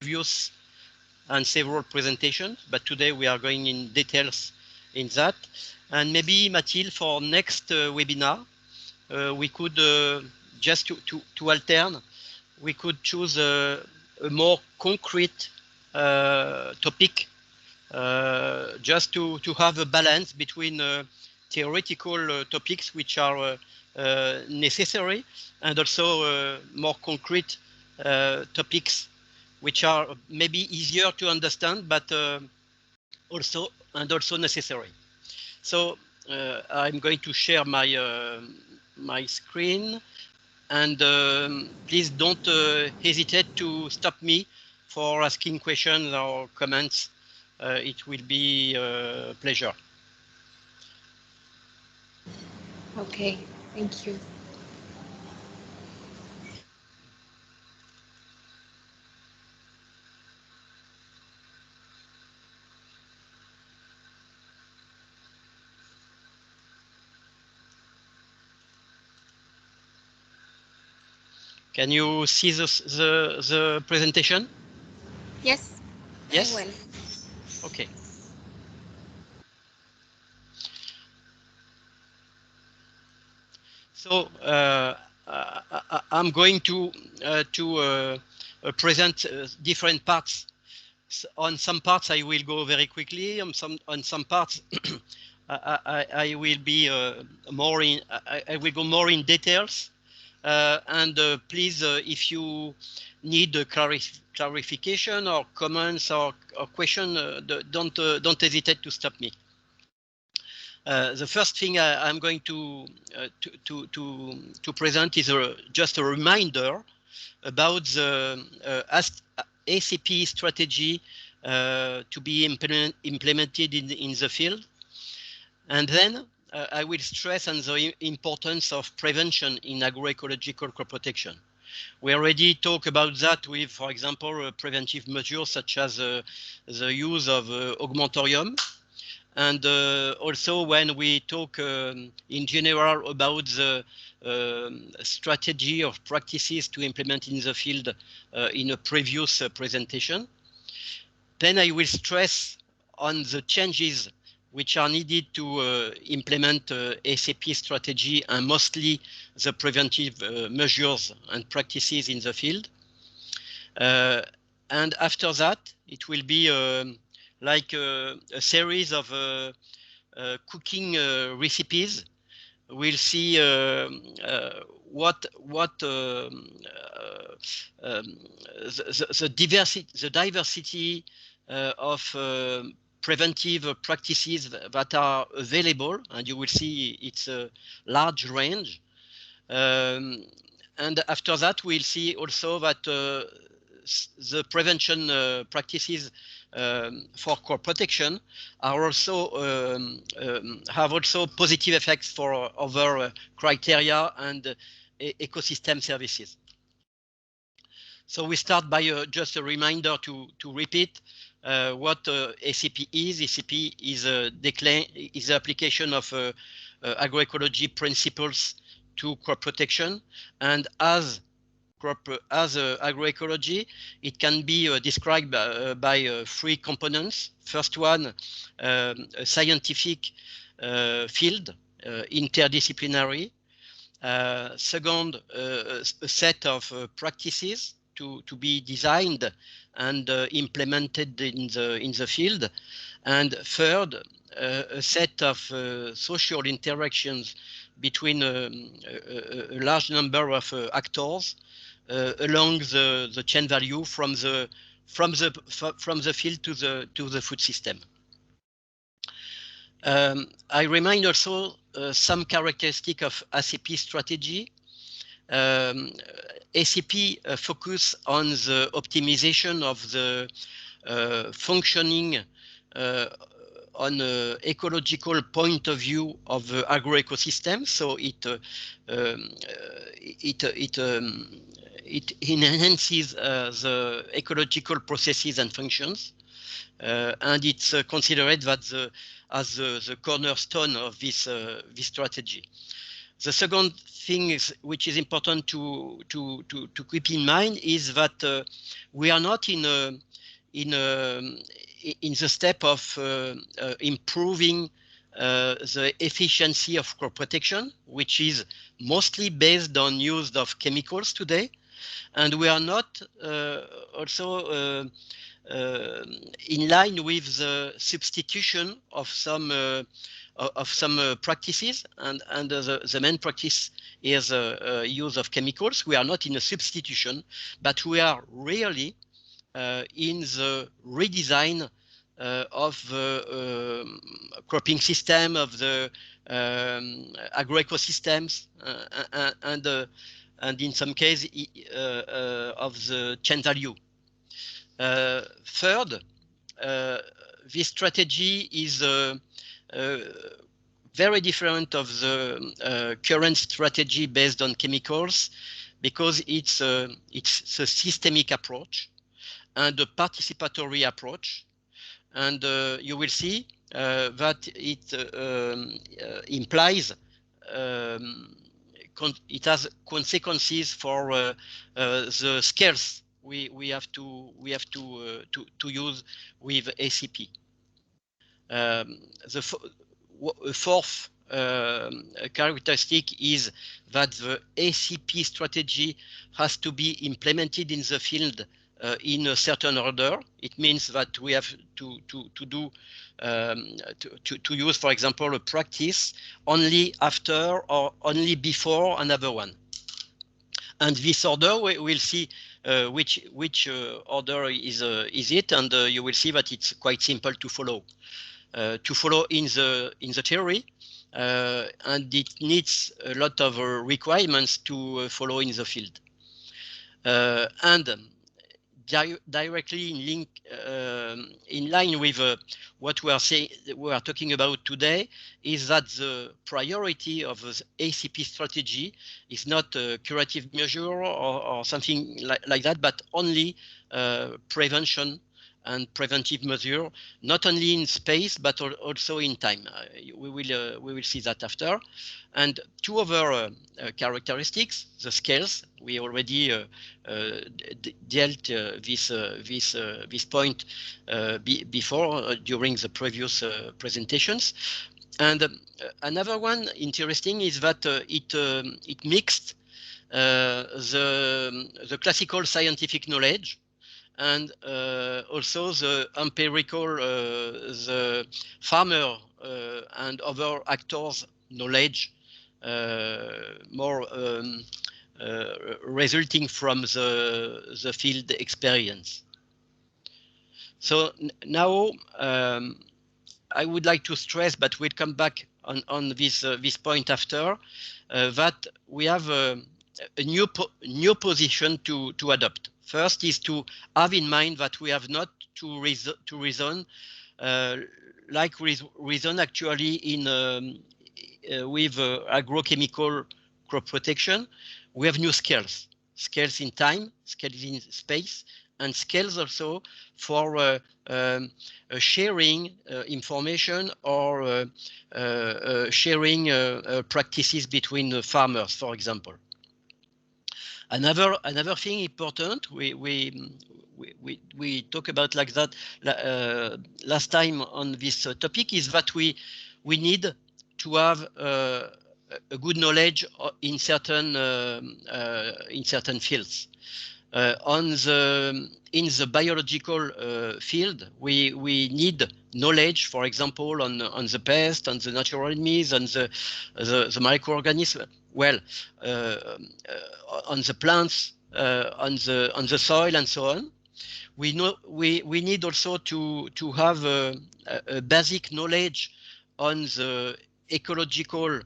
previous and several presentations, but today we are going in details in that. And maybe Mathilde, for next webinar, we could just to altern, we could choose a more concrete topic, just to have a balance between theoretical topics which are necessary and also more concrete topics which are maybe easier to understand, but also necessary. So I'm going to share my my screen, and please don't hesitate to stop me for asking questions or comments. It will be a pleasure. Okay, thank you. Can you see the presentation? Yes, Yes? I will. Okay. So I'm going to present different parts. On some parts I will go very quickly. On some parts I will be more in. I will go more in details. And please, if you need clarification or comments or question, don't hesitate to stop me. The first thing I'm going to present is just a reminder about the ACP strategy to be implemented in the field. And then I will stress on the importance of prevention in agroecological crop protection. We already talked about that with, for example, preventive measures such as the use of augmentorium. And also when we talk in general about the strategy of practices to implement in the field in a previous presentation. Then I will stress on the changes which are needed to implement ACP strategy, and mostly the preventive measures and practices in the field. And after that, it will be like a series of cooking recipes. We'll see what the diversity of preventive practices that are available, and you will see it's a large range. And after that, we'll see also that the prevention practices for crop protection are also have also positive effects for other criteria and ecosystem services. So we start by just a reminder to repeat what ACP is. ACP is the application of agroecology principles to crop protection, and as agroecology, it can be described by three components. First one, a scientific field, interdisciplinary. Second, a set of practices to be designed and implemented in the field. And third, a set of social interactions between a large number of actors along the chain value from the field to the food system. I remind also some characteristic of ACP strategy. ACP focus on the optimization of the functioning on an ecological point of view of the agroecosystem. So it enhances the ecological processes and functions, and it's considered that as the cornerstone of this strategy. The second thing which is important to keep in mind is that we are not in the step of improving the efficiency of crop protection, which is mostly based on use of chemicals today, and we are not also in line with the substitution of some practices, and the main practice is use of chemicals. We are not in a substitution, but we are really in the redesign of the cropping system, of the agroecosystems, and in some case of the chain value. Third, this strategy is very different of the current strategy based on chemicals, because it's a systemic approach and a participatory approach, and you will see that it implies it has consequences for the scales we have to use with ACP. The fourth characteristic is that the ACP strategy has to be implemented in the field in a certain order. It means that we have to use, for example, a practice only after or only before another one. And this order, we'll see which order is it, and you will see that it's quite simple to follow. In the theory, and it needs a lot of requirements to follow in the field. And directly in line with what we are talking about today, is that the priority of the ACP strategy is not a curative measure or something like that, but only prevention and preventive measure, not only in space but also in time. We will see that after. And two other characteristics: the scales. We already dealt this point before during the previous presentations. And another one interesting is that it mixed the classical scientific knowledge and also the empirical, the farmer and other actors' knowledge, more resulting from the field experience. So now I would like to stress, but we'll come back on this point after, that we have a new position to adopt. First is to have in mind that we have not to reason like reason actually in with agrochemical crop protection. We have new scales in time, scales in space, and scales also for sharing information or sharing practices between farmers, for example. Another thing important we talk about like that last time on this topic is that we need to have a good knowledge in certain fields. In the biological field, we need knowledge, for example, on the pest, on the natural enemies, on the microorganisms. Well, on the plants, on the soil, and so on. We need also to have a basic knowledge on the ecological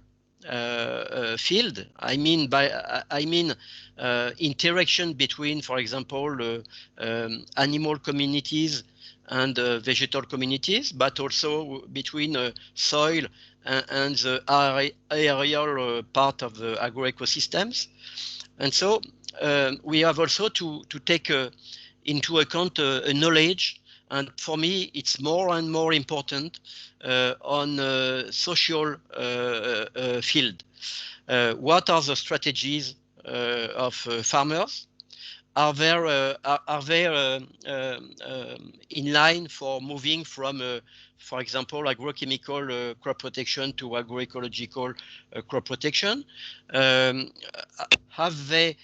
field. I mean interaction between, for example, animal communities and vegetal communities, but also between soil and the aerial part of the agroecosystems. And so we have also to take into account a knowledge, and for me it's more and more important on social field. What are the strategies of farmers? Are they in line for moving from, for example, agrochemical crop protection to agroecological crop protection? Have they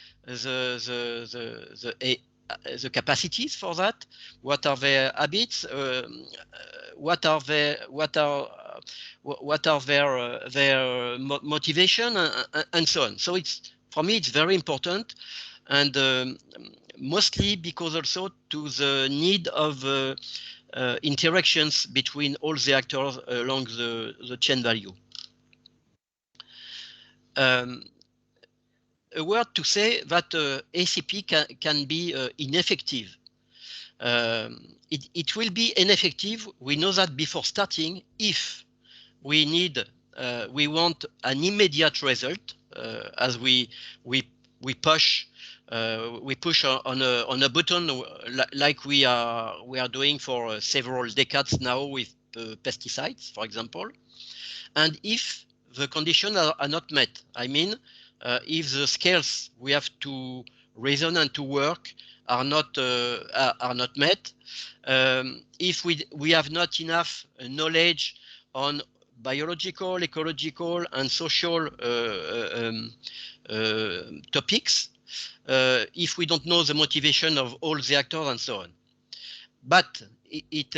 the capacities for that? What are their habits? What are their motivation, and so on? So it's, for me, it's very important, and mostly because also to the need of interactions between all the actors along the chain value. A word to say that ACP can be ineffective. It will be ineffective. We know that before starting, if we want an immediate result, as we push on a button, like we are doing for several decades now with pesticides, for example. And if the conditions are not met, I mean, if the scales we have to reason and to work are not met, if we have not enough knowledge on biological, ecological, and social topics, if we don't know the motivation of all the actors and so on. But it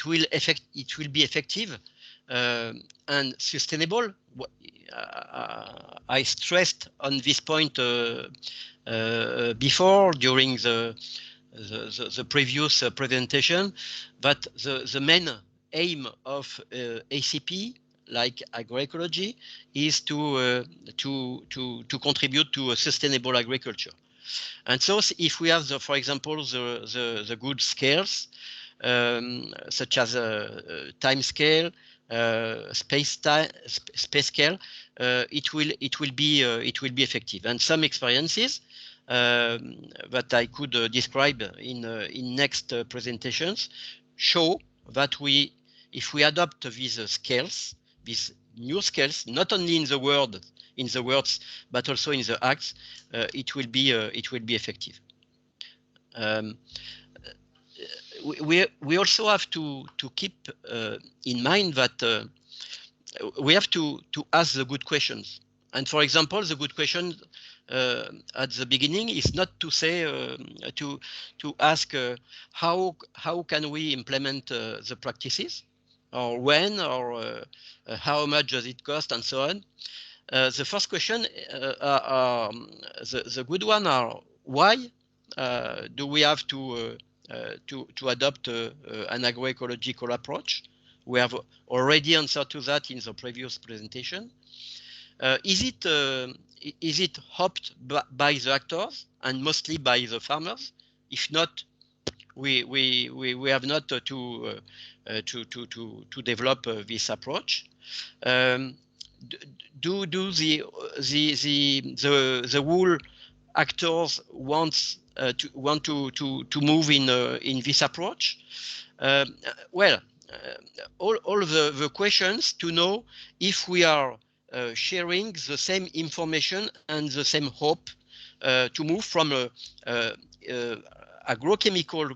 will be effective and sustainable. I stressed on this point before during the previous presentation, that the main aim of ACP, like agroecology, is to contribute to a sustainable agriculture. And so if we have, for example, the good scales, such as time scale, space scale, it will be effective. And some experiences that I could describe in next presentations show that if we adopt these scales, these new scales, not only in the words, but also in the acts, it will be effective. We also have to keep in mind that we have to ask the good questions. And for example, the good question at the beginning is not to say to ask how can we implement the practices, or when, or how much does it cost, and so on. The first question, the good one, are why do we have to adopt an agroecological approach? We have already answered to that in the previous presentation. Is it hoped by the actors and mostly by the farmers? If not, we have not to develop this approach. Do the whole actors want to move in this approach? Well, all the questions to know if we are sharing the same information and the same hope to move from agrochemical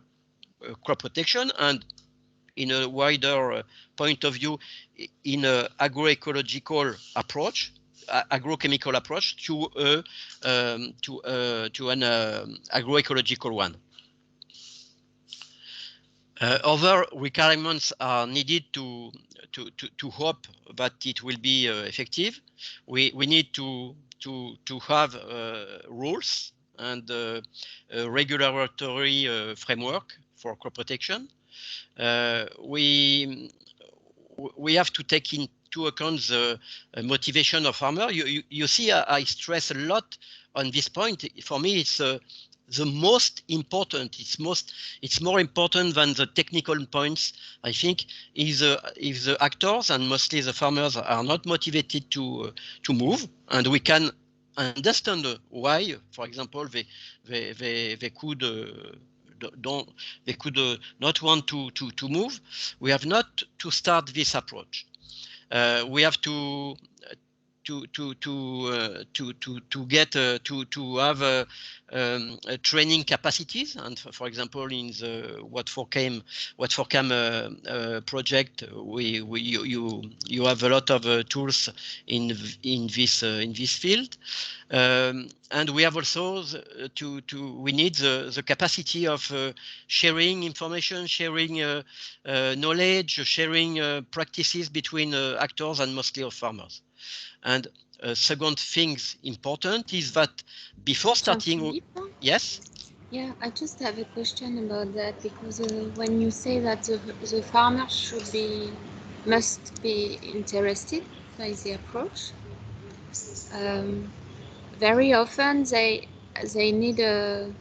crop protection, and in a wider point of view, in an agroecological approach, agrochemical approach, to an agroecological one. Other requirements are needed to hope that it will be effective. We need to have rules and a regulatory framework for crop protection. We have to take into account the motivation of farmer. You see, I stress a lot on this point. For me, it's the most important. It's more important than the technical points. I think if the actors and mostly the farmers are not motivated to move, and we can understand why. For example, they could not want to move. We have not to start this approach. We have to have training capacities, and for example in the what for cam project, you have a lot of tools in this field, and we have also we need the capacity of sharing information, sharing knowledge, sharing practices between actors and mostly of farmers. And second things important is that before starting, yes. Yeah, I just have a question about that, because when you say that the farmer must be interested by the approach, very often they need a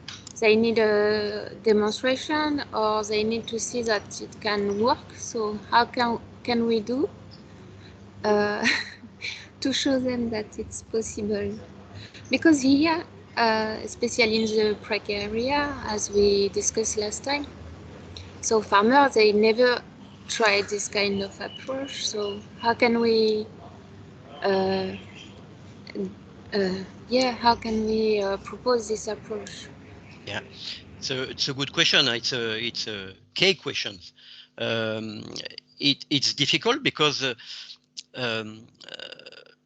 demonstration, or they need to see that it can work. So how can we do to show them that it's possible? Because here, especially in the PREC area, as we discussed last time, so farmers, they never tried this kind of approach. So how can we, how can we propose this approach? Yeah, so it's a good question. It's a key question. It's difficult because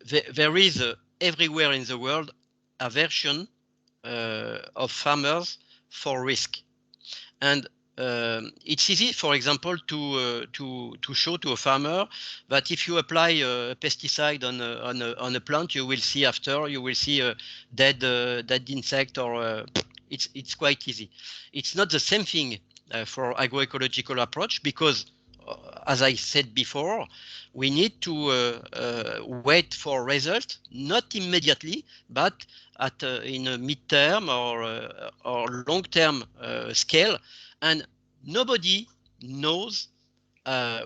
there is everywhere in the world aversion of farmers for risk, and it's easy, for example, to show to a farmer that if you apply a pesticide on a plant, you will see a dead insect, or it's quite easy. It's not the same thing for agroecological approach, because as I said before, we need to wait for results, not immediately, but in a mid-term or long-term scale, and nobody knows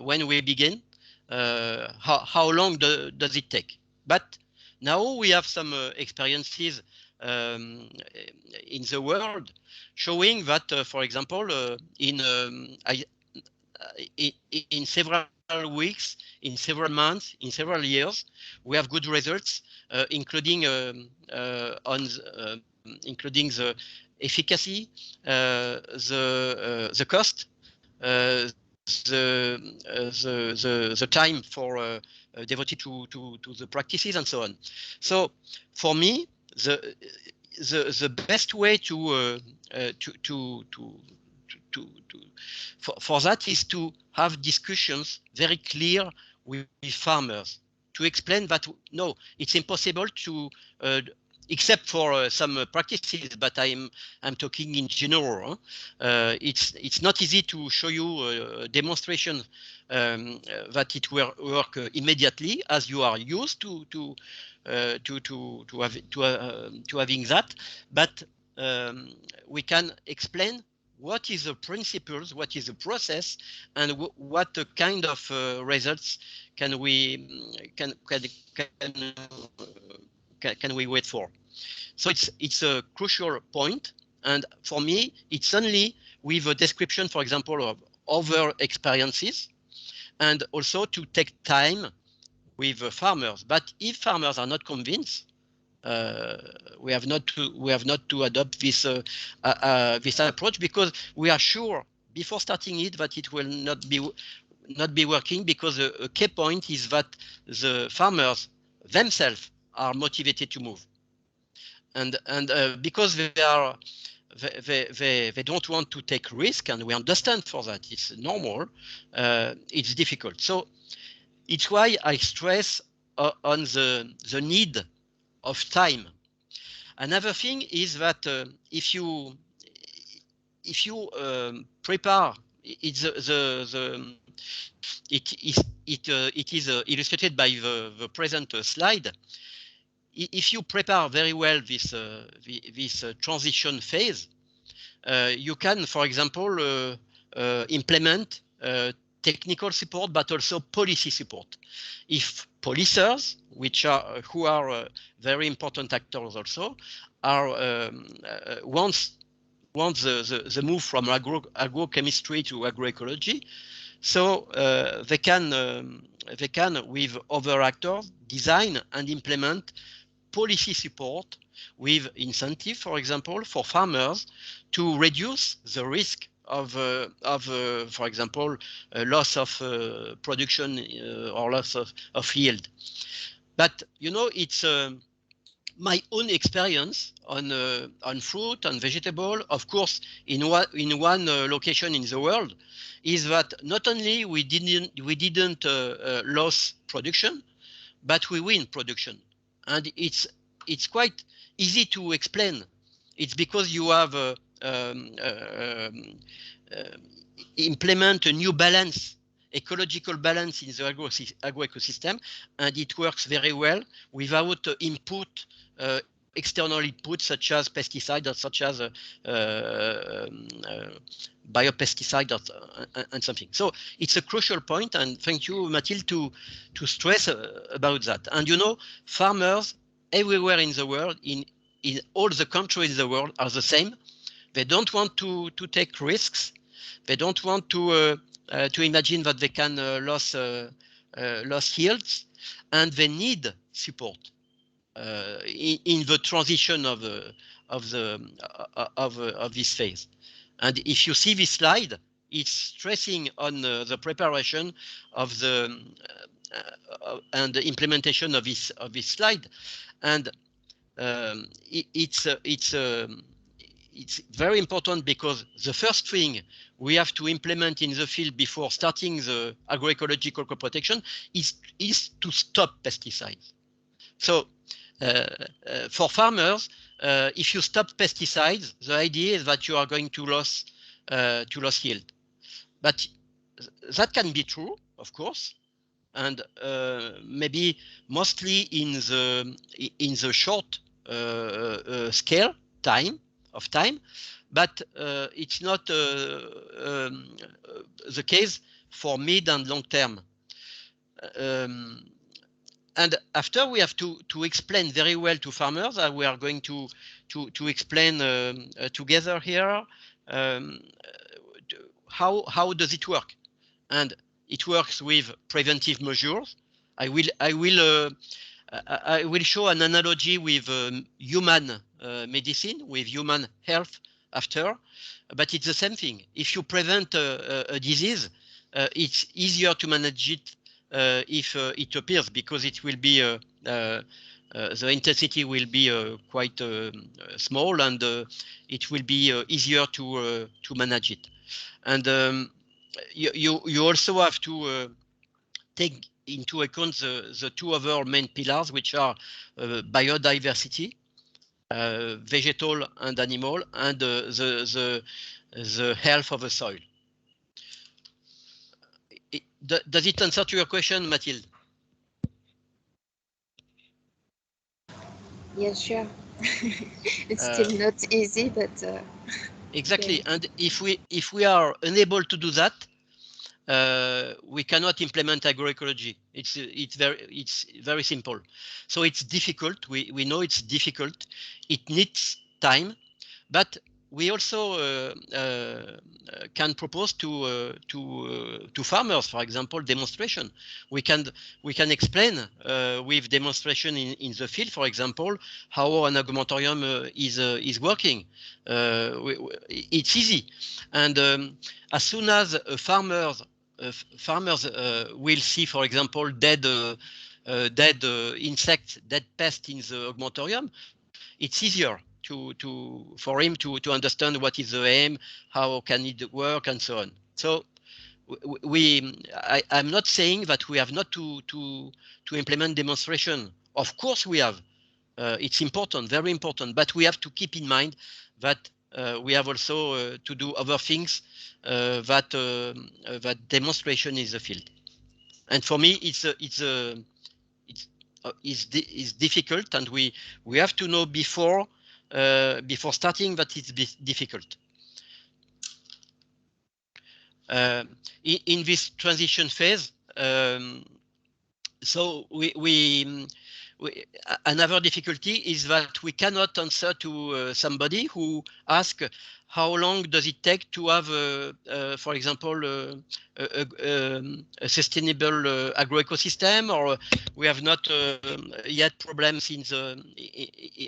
when we begin how long does it take. But now we have some experiences in the world showing that, for example, in several weeks, in several months, in several years, we have good results, including including the efficacy, the cost, the time for devoted to the practices, and so on. So for me, the best way for that is to have discussions very clear with farmers, to explain that no, it's impossible to except for some practices, but I'm talking in general. It's not easy to show you a demonstration that it will work immediately, as you are used to having that. But we can explain what is the principles, what is the process, and what kind of results can we wait for. So it's a crucial point, and for me, it's only with a description, for example, of other experiences, and also to take time with farmers. But if farmers are not convinced, we have not to adopt this approach, because we are sure before starting it that it will not be working, because a key point is that the farmers themselves are motivated to move, and because they don't want to take risk, and we understand for that, it's normal, it's difficult. So it's why I stress on the need of time. Another thing is that if you prepare, it is illustrated by the present slide. If you prepare very well this transition phase, you can, for example, implement technical support, but also policy support. If policers, who are very important actors also, are once the move from agrochemistry to agroecology, So they can with other actors design and implement policy support with incentive, for example, for farmers to reduce the risk of for example, loss of production or loss of yield. But you know, it's my own experience on fruit and vegetable, of course, in one location in the world, is that not only we didn't lose production, but we win production, and it's quite easy to explain. It's because you have implement a new balance, ecological balance in the agroecosystem, and it works very well without input, external input such as pesticides or such as biopesticide and something. So it's a crucial point, and thank you, Mathilde, to stress about that. And you know, farmers everywhere in the world, in all the countries in the world, are the same. They don't want to take risks. They don't want to imagine that they can lose yields, and they need support in the transition of this phase. And if you see this slide, it's stressing on the preparation of the and the implementation of this slide, and it's very important, because the first thing we have to implement in the field before starting the agroecological crop protection is to stop pesticides. So for farmers, if you stop pesticides, the idea is that you are going to lose yield. But that can be true, of course, and maybe mostly in the short scale of time, but it's not the case for mid and long term. And after, we have to explain very well to farmers, we are going to explain together here how does it work. And it works with preventive measures. I will show an analogy with human medicine, with human health after, but it's the same thing. If you prevent a disease, it's easier to manage it if it appears, because it will be the intensity will be quite small, and it will be easier to manage it. And you also have to take into account the two other main pillars, which are biodiversity, vegetal and animal, and the health of the soil. Does it answer to your question, Mathilde? Yes, sure. It's still not easy, but exactly. Yeah. And if we are unable to do that, we cannot implement agroecology. It's very simple. So it's difficult. We know it's difficult. It needs time, but we also can propose to farmers, for example, demonstration. We can explain with demonstration in the field, for example, how an augmentorium is working. It's easy, and as soon as farmers will see, for example, dead insects, dead pests in the augmentorium, it's easier for him to understand what is the aim, how can it work, and so on. So I'm not saying that we have not to implement demonstration. Of course we have. It's important, very important, but we have to keep in mind that we have also to do other things that demonstration is the field. And for me, it's difficult, and we have to know before starting that it's difficult. In this transition phase, so we another difficulty is that we cannot answer to somebody who asks how long does it take to have, for example, a sustainable agroecosystem, or we have not yet problems in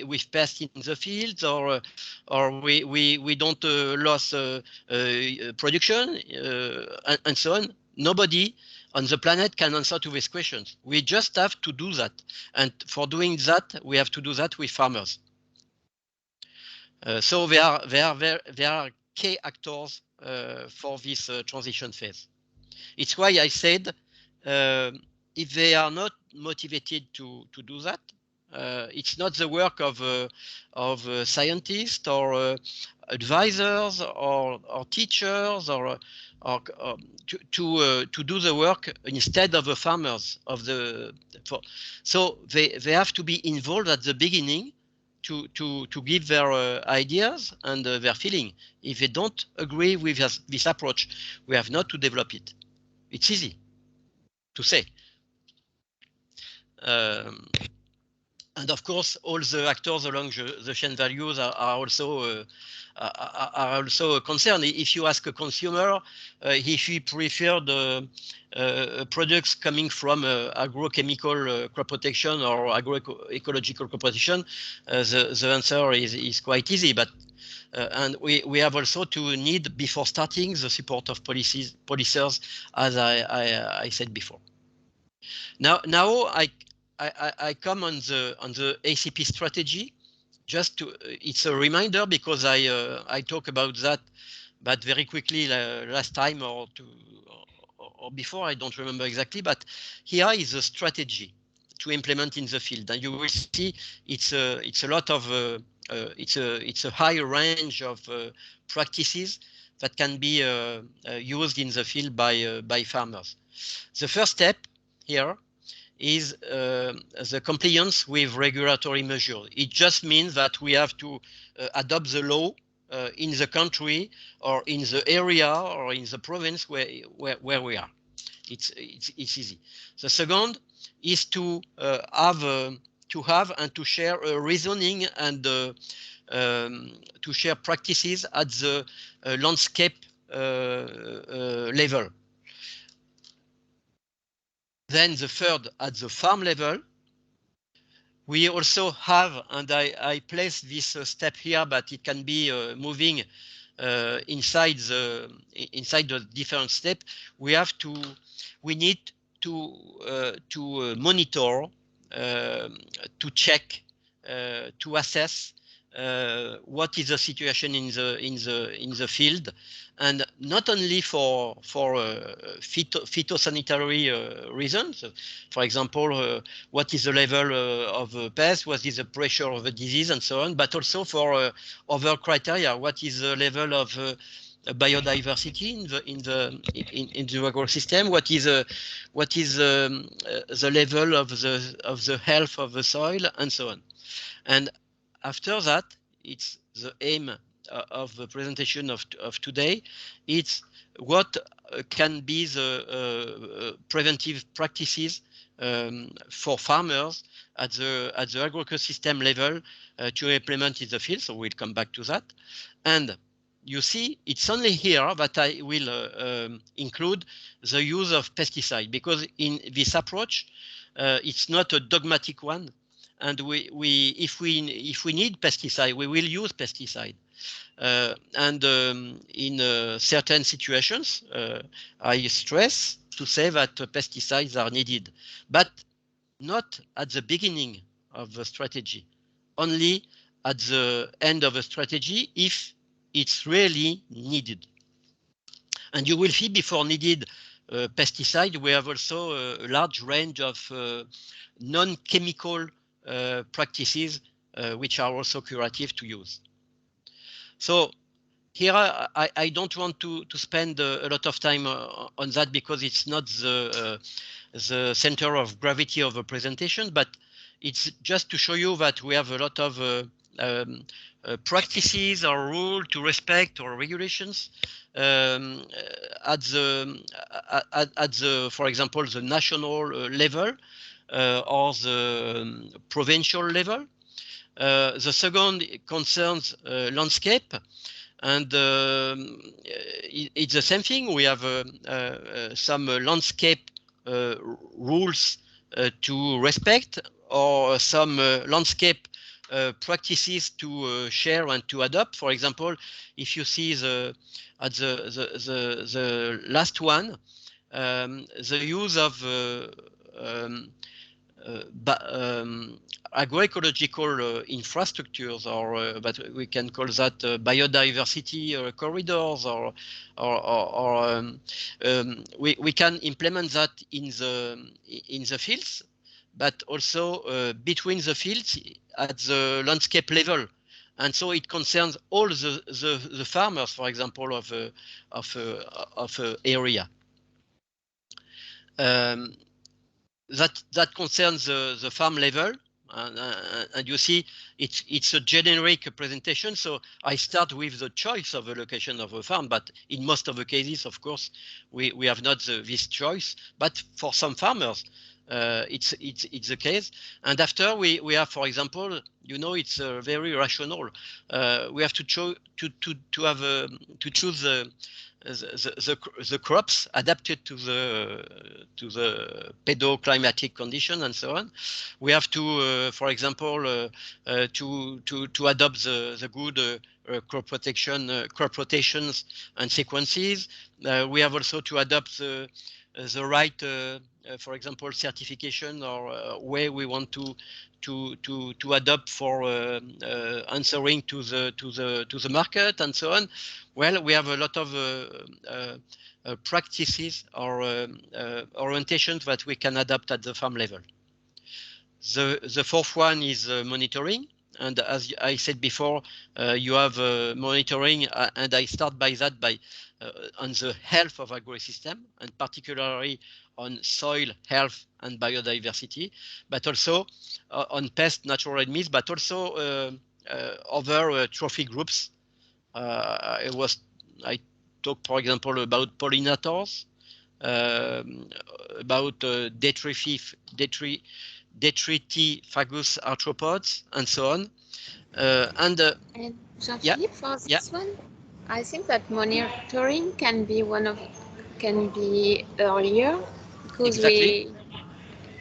with pests in the fields, or we don't lose production, and so on. Nobody on the planet can answer to these questions. We just have to do that. And for doing that, we have to do that with farmers. So they are key actors for this transition phase. It's why I said if they are not motivated to do that, it's not the work of scientists or advisors or teachers or to do the work instead of the farmers so they have to be involved at the beginning to give their ideas and their feeling. If they don't agree with this approach, we have not to develop it. It's easy to say. And of course, all the actors along the chain values are also concerned. If you ask a consumer if he preferred products coming from agrochemical crop protection or agroecological crop protection, the answer is quite easy. But and we have also to need, before starting, the support of policers, as I said before. Now I come on the ACP strategy. Just to, it's a reminder because I talk about that, but very quickly last time or before, I don't remember exactly. But here is a strategy to implement in the field, and you will see it's a lot of it's a high range of practices that can be used in the field by farmers. The first step here is the compliance with regulatory measures. It just means that we have to adopt the law in the country or in the area or in the province where we are. It's easy. The second is to have and to share reasoning and to share practices at the landscape level. Then the third, at the farm level, we also have, and I place this step here, but it can be moving inside the different step. We need to monitor, to check, to assess what is the situation in the field, and not only for phytosanitary reasons. For example, what is the level of pest, what is the pressure of the disease, and so on, but also for other criteria. What is the level of biodiversity in the ecosystem? What is the level of the health of the soil, and so on. And after that, it's the aim of the presentation of today. It's what can be the preventive practices for farmers at the agroecosystem level to implement in the field. So we'll come back to that. And you see, it's only here that I will include the use of pesticide, because in this approach, it's not a dogmatic one. And if we need pesticide, we will use pesticide. And in certain situations, I stress to say that pesticides are needed, but not at the beginning of the strategy, only at the end of the strategy if it's really needed. And you will see, before needed pesticide, we have also a large range of non-chemical practices which are also curative to use. So here I don't want to spend a lot of time on that, because it's not the center of gravity of the presentation, but it's just to show you that we have a lot of practices or rules to respect, or regulations at the for example, the national level, or the provincial level. The second concerns landscape, and it's the same thing. We have some landscape rules to respect, or some landscape practices to share and to adopt. For example, if you see the last one, the use of agroecological infrastructures, or but we can call that biodiversity corridors, or we can implement that in the fields, but also between the fields at the landscape level. And so it concerns all the farmers, for example, of area. That concerns the farm level, and you see it's a generic presentation. So I start with the choice of the location of a farm, but in most of the cases, of course, we have not this choice. But for some farmers, it's the case. And after we have, for example, you know, it's very rational. We have to choose the crops adapted to the pedoclimatic condition and so on. We have to, for example, to adopt the good crop rotations and sequences. We have also to adopt the right, for example, certification, or way we want to adopt for answering to the market and so on. Well, we have a lot of practices or orientations that we can adopt at the farm level. The fourth one is monitoring. And as I said before, you have monitoring, and I start by that, on the health of agro-system, and particularly on soil health and biodiversity, but also on pest, natural enemies, but also other trophic groups. I talked, for example, about pollinators, about detritifagous arthropods, and so on. And Jean-Philippe, for this one, I think that monitoring can be earlier, because exactly.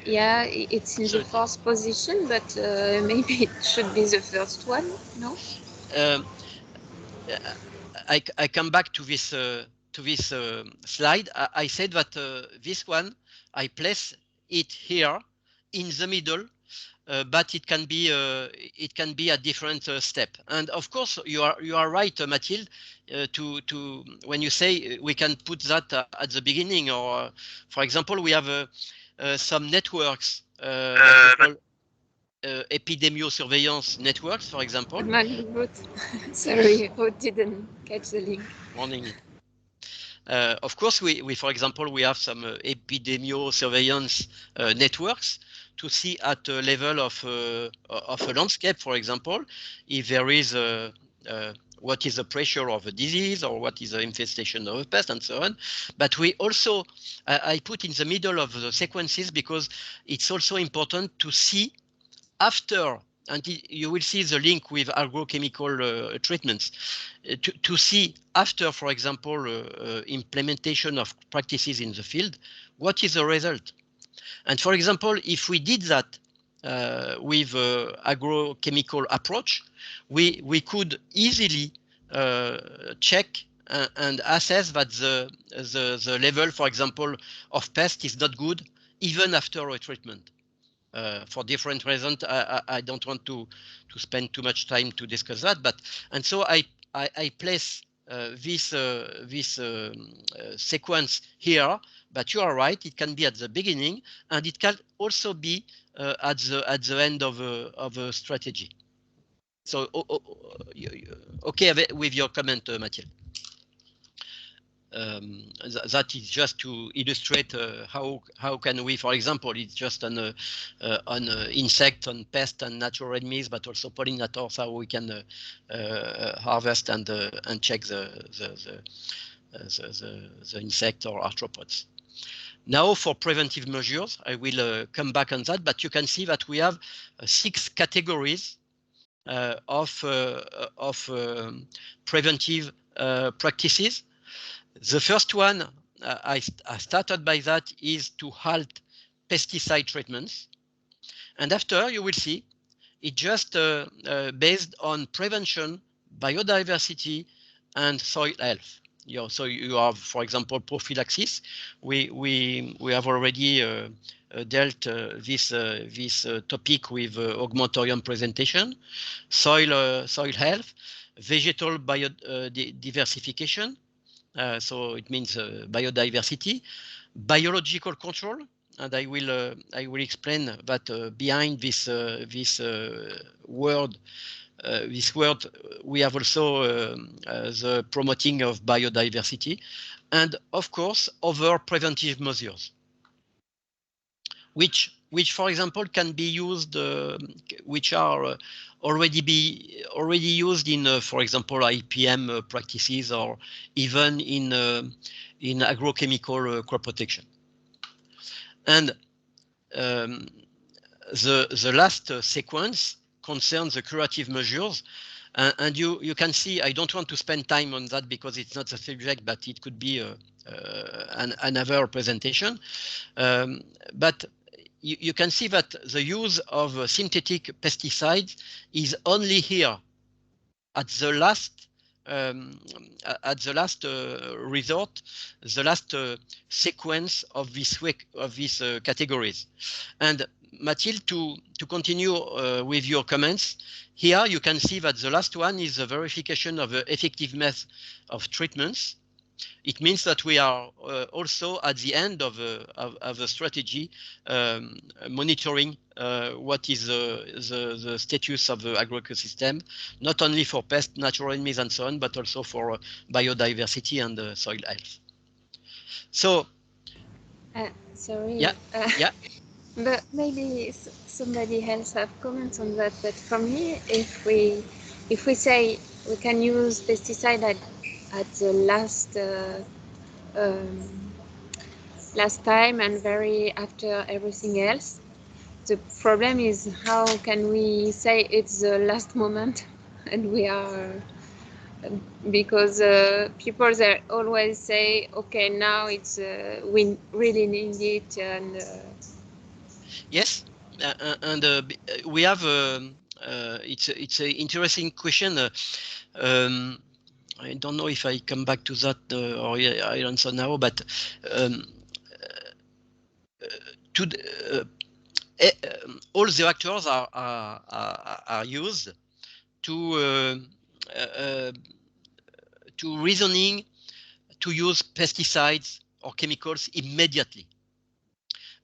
it's in the fourth position, but maybe it should be the first one, no? I come back to this slide. I said that this one, I place it here in the middle, but it can be a different step. And of course, you are right, Mathilde, to when you say we can put that at the beginning, or for example, we have some networks that we call epidemiosurveillance networks, for example. Sorry, who didn't catch the link? Morning. Of course, we for example, we have some epidemiosurveillance networks to see at the level of a landscape, for example, if there is what is the pressure of a disease, or what is the infestation of a pest, and so on. But we also, I put in the middle of the sequences, because it's also important to see after, and you will see the link with agrochemical treatments, to see after, for example, implementation of practices in the field, what is the result. And for example, if we did that with agrochemical approach, we could easily check and assess that the level, for example, of pest is not good even after a treatment. For different reasons, I don't want to spend too much time to discuss that, but and so I place this sequence here. But you are right; it can be at the beginning, and it can also be at the end of a strategy. So okay with your comment, Mathilde. That is just to illustrate how can we, for example, it's just on insect, on pest and natural enemies, but also pollinators, how we can harvest and check the insect or arthropods. Now for preventive measures, I will come back on that, but you can see that we have 6 categories of preventive practices. The first one, I started by that, is to halt pesticide treatments. And after, you will see, it's just based on prevention, biodiversity, and soil health. So you have, for example, prophylaxis. We have already dealt this topic with augmentorium presentation, soil health, vegetal biodiversification. So it means biodiversity, biological control, and I will explain that behind this word. We have also the promoting of biodiversity, and of course other preventive measures, which for example can be used, which are already used in for example IPM practices, or even in agrochemical crop protection. And the last sequence concerns the curative measures. And you can see, I don't want to spend time on that because it's not the subject, but it could be another presentation. But you can see that the use of synthetic pesticides is only here at the last resort, the last sequence of these categories. And Mathilde, to continue with your comments, here you can see that the last one is the verification of the effectiveness of treatments. It means that we are also at the end of the strategy, monitoring what is the status of the agroecosystem, not only for pests, natural enemies, and so on, but also for biodiversity and soil health. So, sorry. yeah, yeah. But maybe somebody else have comments on that. But for me, if we say we can use pesticide at the last time and very after everything else, the problem is how can we say it's the last moment and we are, because people they always say, okay, now it's we really need it. And yes, and we have it's an interesting question. I don't know if I come back to that or I answer now, but all the actors are used to reasoning to use pesticides or chemicals immediately.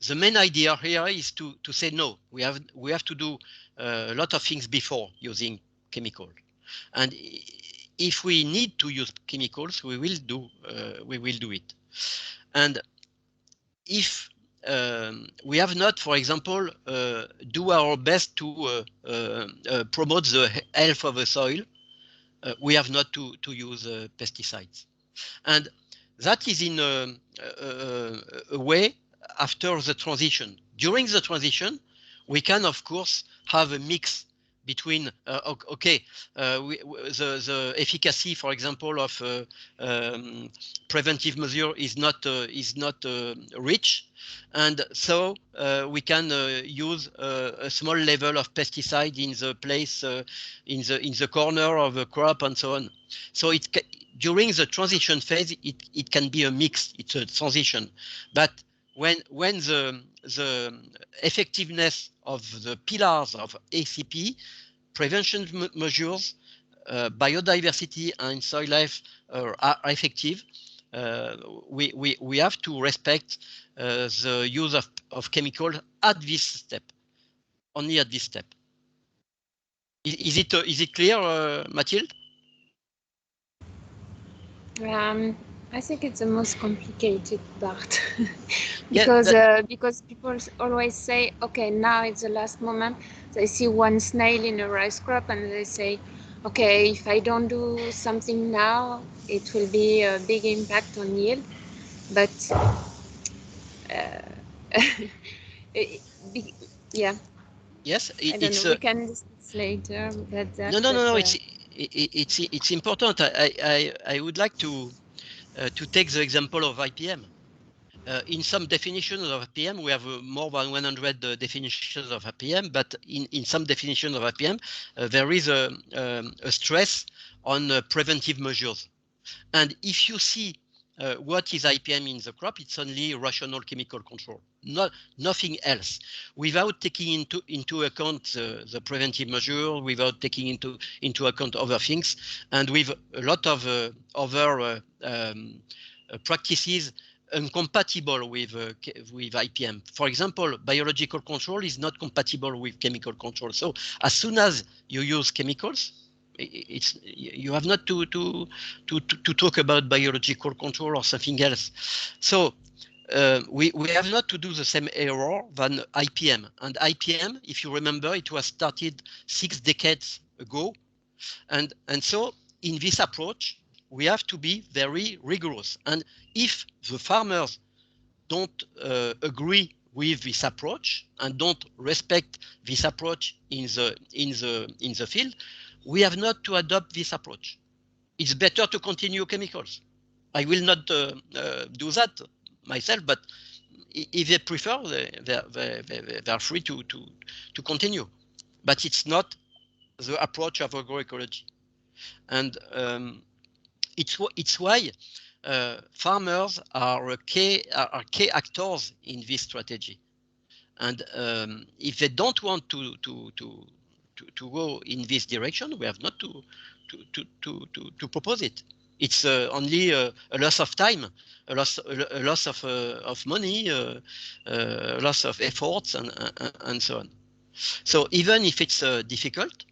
The main idea here is to say no. We have to do a lot of things before using chemicals, and if we need to use chemicals, we will do it. And if we have not, for example, do our best to promote the health of the soil, we have not to use pesticides. And that is in a way after the transition. During the transition, we can, of course, have a mix between the efficacy, for example, of preventive measure is not rich, and so we can use a small level of pesticide in the place in the corner of a crop and so on. So during the transition phase, it can be a mix. It's a transition, but when the effectiveness of the pillars of ACP, prevention measures, biodiversity, and soil life are effective, we have to respect the use of chemicals at this step, only at this step. Is it clear, Mathilde? I think it's the most complicated part because because people always say, okay, now it's the last moment. They see one snail in a rice crop and they say, okay, if I don't do something now, it will be a big impact on yield. But Yeah, Yes, I don't know. We can discuss later about that. no, no, no, But, no. It's important. I would like to take the example of IPM. In some definitions of IPM, we have more than 100 definitions of IPM, but in some definitions of IPM, there is a stress on preventive measures. And if you see what is IPM in the crop, it's only rational chemical control, nothing else, without taking into account the preventive measure, without taking into account other things, and with a lot of other practices incompatible with IPM. For example, biological control is not compatible with chemical control. So as soon as you use chemicals, you have not to talk about biological control or something else. So we have not to do the same error than IPM. And IPM, if you remember, it was started 6 decades ago. And so in this approach, we have to be very rigorous. And if the farmers don't agree with this approach and don't respect this approach in the field, we have not to adopt this approach. It's better to continue chemicals. I will not do that myself, but if they prefer, they are free to continue. But it's not the approach of agroecology. And it's why farmers are key actors in this strategy. And if they don't want to go in this direction, we have not to propose it. It's only a loss of time, a loss of money, a loss of efforts, and so on. So even if it's difficult,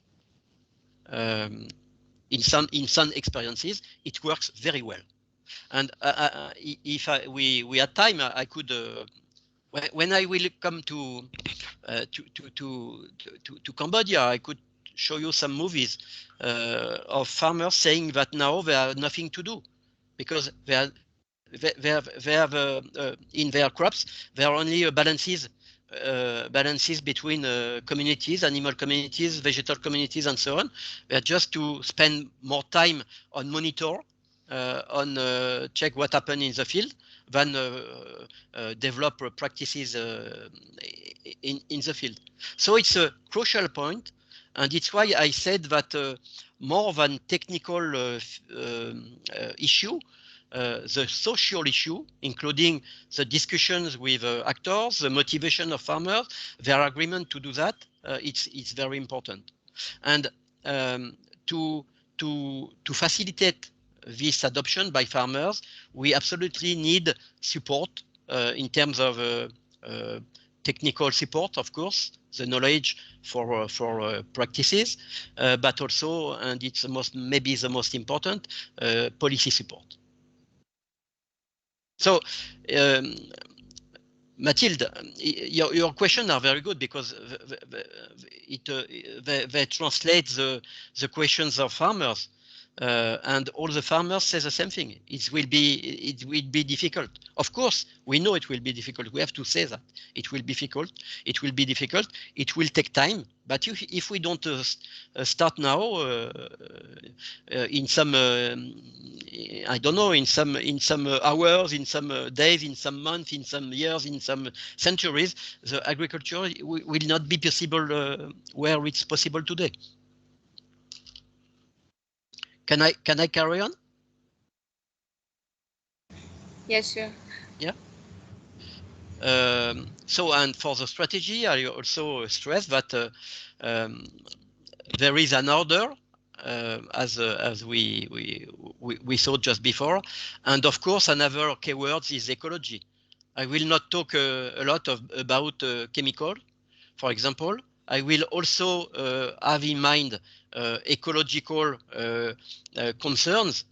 in some experiences, it works very well. And if we had time, I could. When I will come to Cambodia, I could show you some movies of farmers saying that now they have nothing to do because they have in their crops there are only balances between communities, animal communities, vegetal communities, and so on. They are just to spend more time on monitor, on check what happened in the field, than develop practices in the field. So it's a crucial point, and it's why I said that more than technical issue, the social issue, including the discussions with actors, the motivation of farmers, their agreement to do that, it's very important. And to facilitate this adoption by farmers, we absolutely need support in terms of technical support, of course, the knowledge for practices, but also, and it's maybe the most important, policy support. So, Mathilde, your questions are very good because they translate the questions of farmers, and all the farmers say the same thing. It will be difficult. Of course, we know it will be difficult. We have to say that it will be difficult. It will be difficult. It will take time. But if we don't start now, in some I don't know, in some hours, in some days, in some months, in some years, in some centuries, the agriculture will not be possible where it's possible today. Can I carry on? Yes, sure. Yeah. So, and for the strategy, I also stress that there is an order, as we saw just before, and of course another keyword is ecology. I will not talk a lot about chemical, for example. I will also have in mind ecological concerns.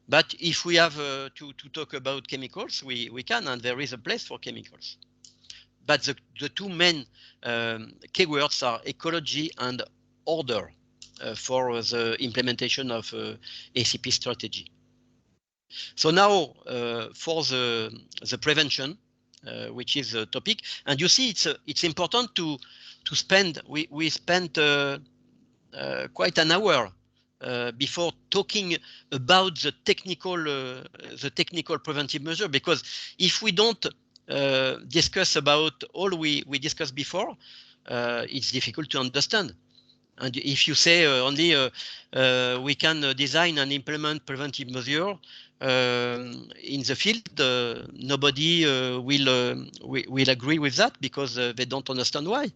But if we have to talk about chemicals, we can, and there is a place for chemicals. But the two main keywords are ecology and order for the implementation of ACP strategy. So now for the prevention, which is a topic. And you see, it's important to spend. We spent quite an hour before talking about the technical preventive measure, because if we don't discuss about all we discussed before, it's difficult to understand. And if you say only we can design and implement preventive measure in the field, nobody will agree with that, because they don't understand why.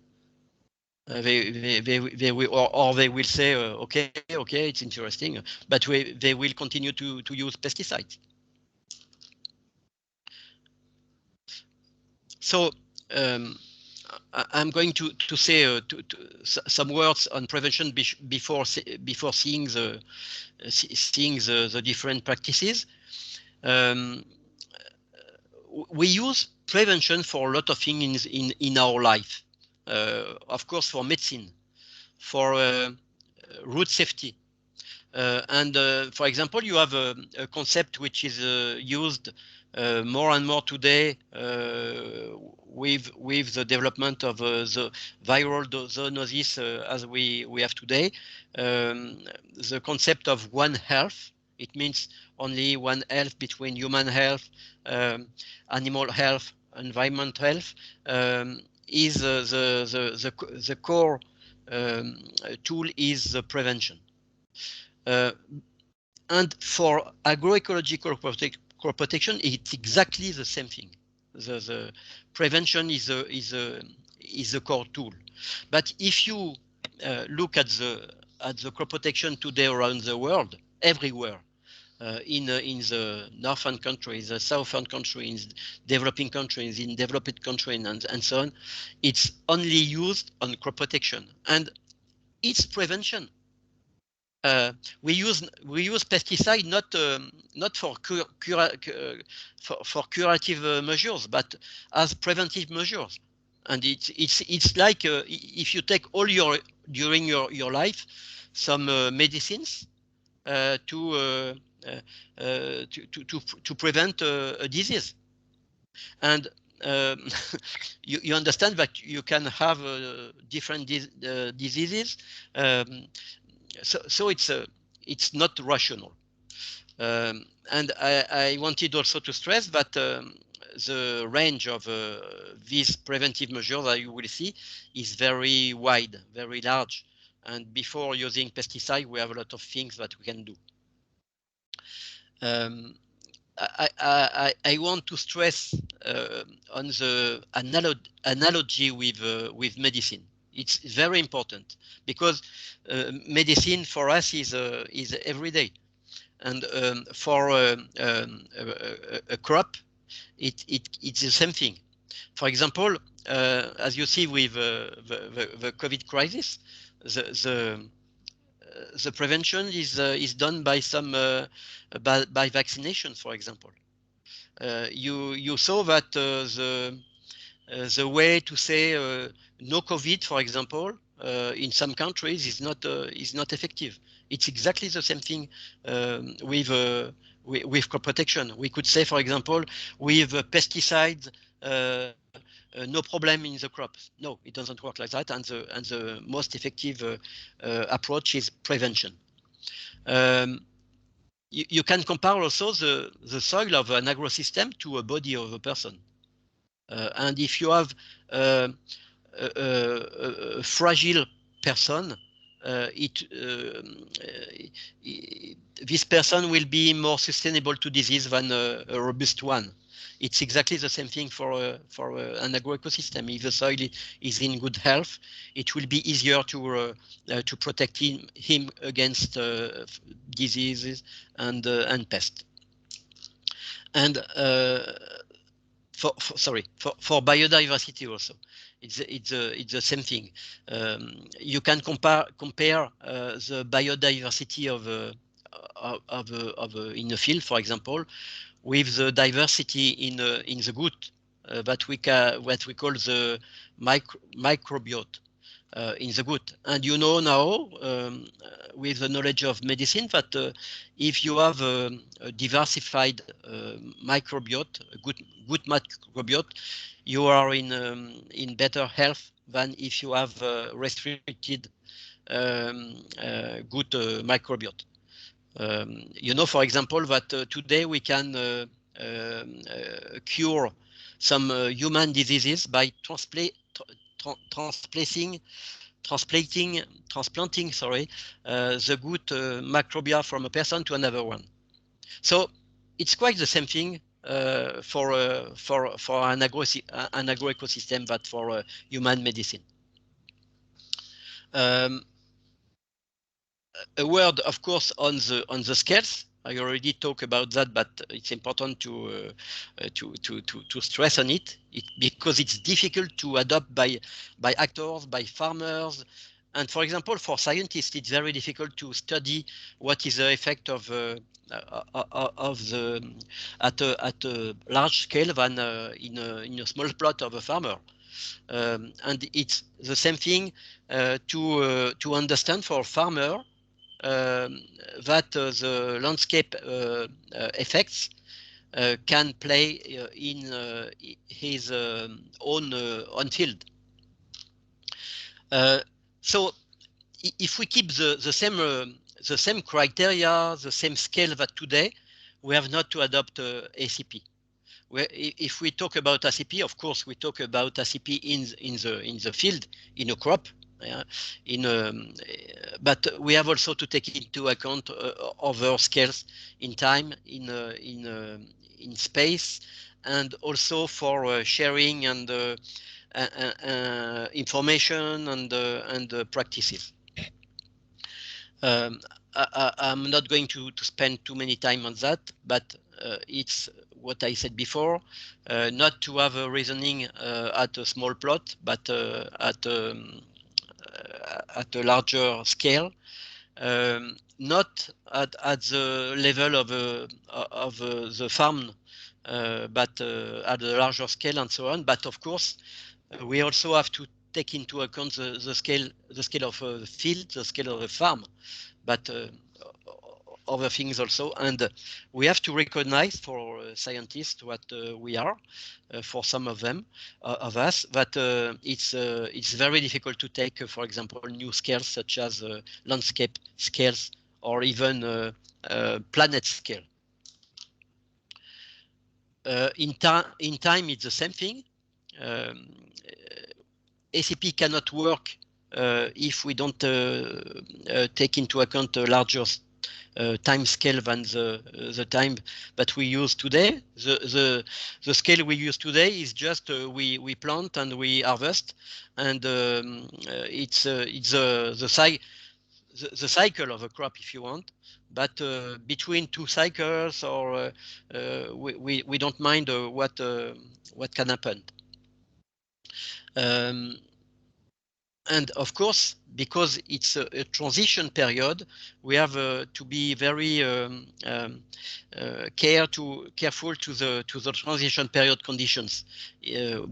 They will, or they will say, okay, it's interesting, but they will continue to use pesticides. So I'm going to say some words on prevention before seeing the different practices. We use prevention for a lot of things in our life. Of course, for medicine, for road safety. And for example, you have a concept which is used more and more today with the development of the viral zoonosis as we have today. The concept of One Health. It means only one health between human health, animal health, environment health, is the core tool is the prevention. And for agroecological crop protection, it's exactly the same thing. The prevention is a core tool. But if you look at the crop protection today around the world, everywhere, in the northern countries, the southern countries, developing countries, in developed countries, and so on, it's only used on crop protection, and it's prevention. We use pesticide not for curative measures, but as preventive measures. And it's like if you take during your life some medicines to prevent a disease, and you understand that you can have different diseases. So it's not rational. And I wanted also to stress that the range of these preventive measures that you will see is very wide, very large. And before using pesticide, we have a lot of things that we can do. I want to stress on the analogy with medicine. It's very important, because medicine for us is every day, and for a crop, it's the same thing. For example, as you see with the COVID crisis, the prevention is done by some by vaccination, for example. You saw that the way to say no COVID, for example, in some countries is not effective. It's exactly the same thing with crop protection. We could say, for example, with pesticides, no problem in the crops. No, it doesn't work like that. And the most effective approach is prevention. You can compare also the soil of an agro-system to a body of a person. And if you have a fragile person, this person will be more sustainable to disease than a robust one. It's exactly the same thing for an agroecosystem. If the soil is in good health, it will be easier to protect him against diseases and pests. And for biodiversity also, it's the same thing. You can compare the biodiversity of in a field, for example, with the diversity in the gut that we call the microbiota in the gut. And you know now, with the knowledge of medicine, that if you have a diversified microbiota, a good microbiota, you are in better health than if you have restricted good microbiota. You know, for example, that today we can cure some human diseases by transplanting, sorry, the good microbia from a person to another one. So it's quite the same thing for an agroecosystem that for human medicine. A word, of course, on the scales. I already talked about that, but it's important to stress on it, because it's difficult to adopt by actors, by farmers, and for example, for scientists, it's very difficult to study what is the effect of the at a large scale than in a small plot of a farmer. And it's the same thing to understand for a farmer that the landscape effects can play in his own field. So if we keep the same criteria, the same scale that today, we have not to adopt ACP. If we talk about ACP, of course, we talk about ACP in the field, in a crop. But we have also to take into account other scales in time, in space, and also for sharing and information and practices. I'm not going to spend too many time on that, but it's what I said before, not to have a reasoning at a small plot, but at a larger scale, not at the level of the farm, but at a larger scale and so on. But of course, we also have to take into account the scale of the field, the scale of the farm, but other things also. And we have to recognize for scientists what we are, for some of them, of us, that it's very difficult to take, for example, new scales such as landscape scales or even planet scale. In time, it's the same thing. ACP cannot work if we don't take into account a larger time scale than the time that we use today. The scale we use today is just we plant and we harvest, and it's the cycle of a crop, if you want. But between two cycles, or we don't mind what can happen. And of course, because it's a transition period, we have to be very careful to the transition period conditions.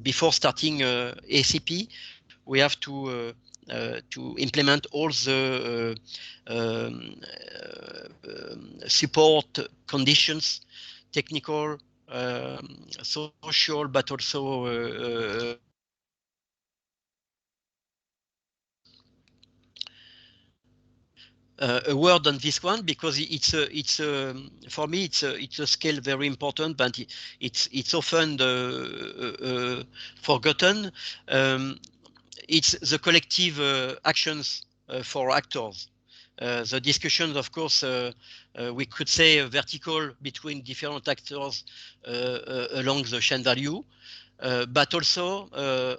Before starting ACP, we have to implement all the support conditions, technical, social, but also a word on this one, because it's for me it's a scale very important, but it's often forgotten. It's the collective actions for actors. The discussions, of course, we could say vertical between different actors along the chain value, but also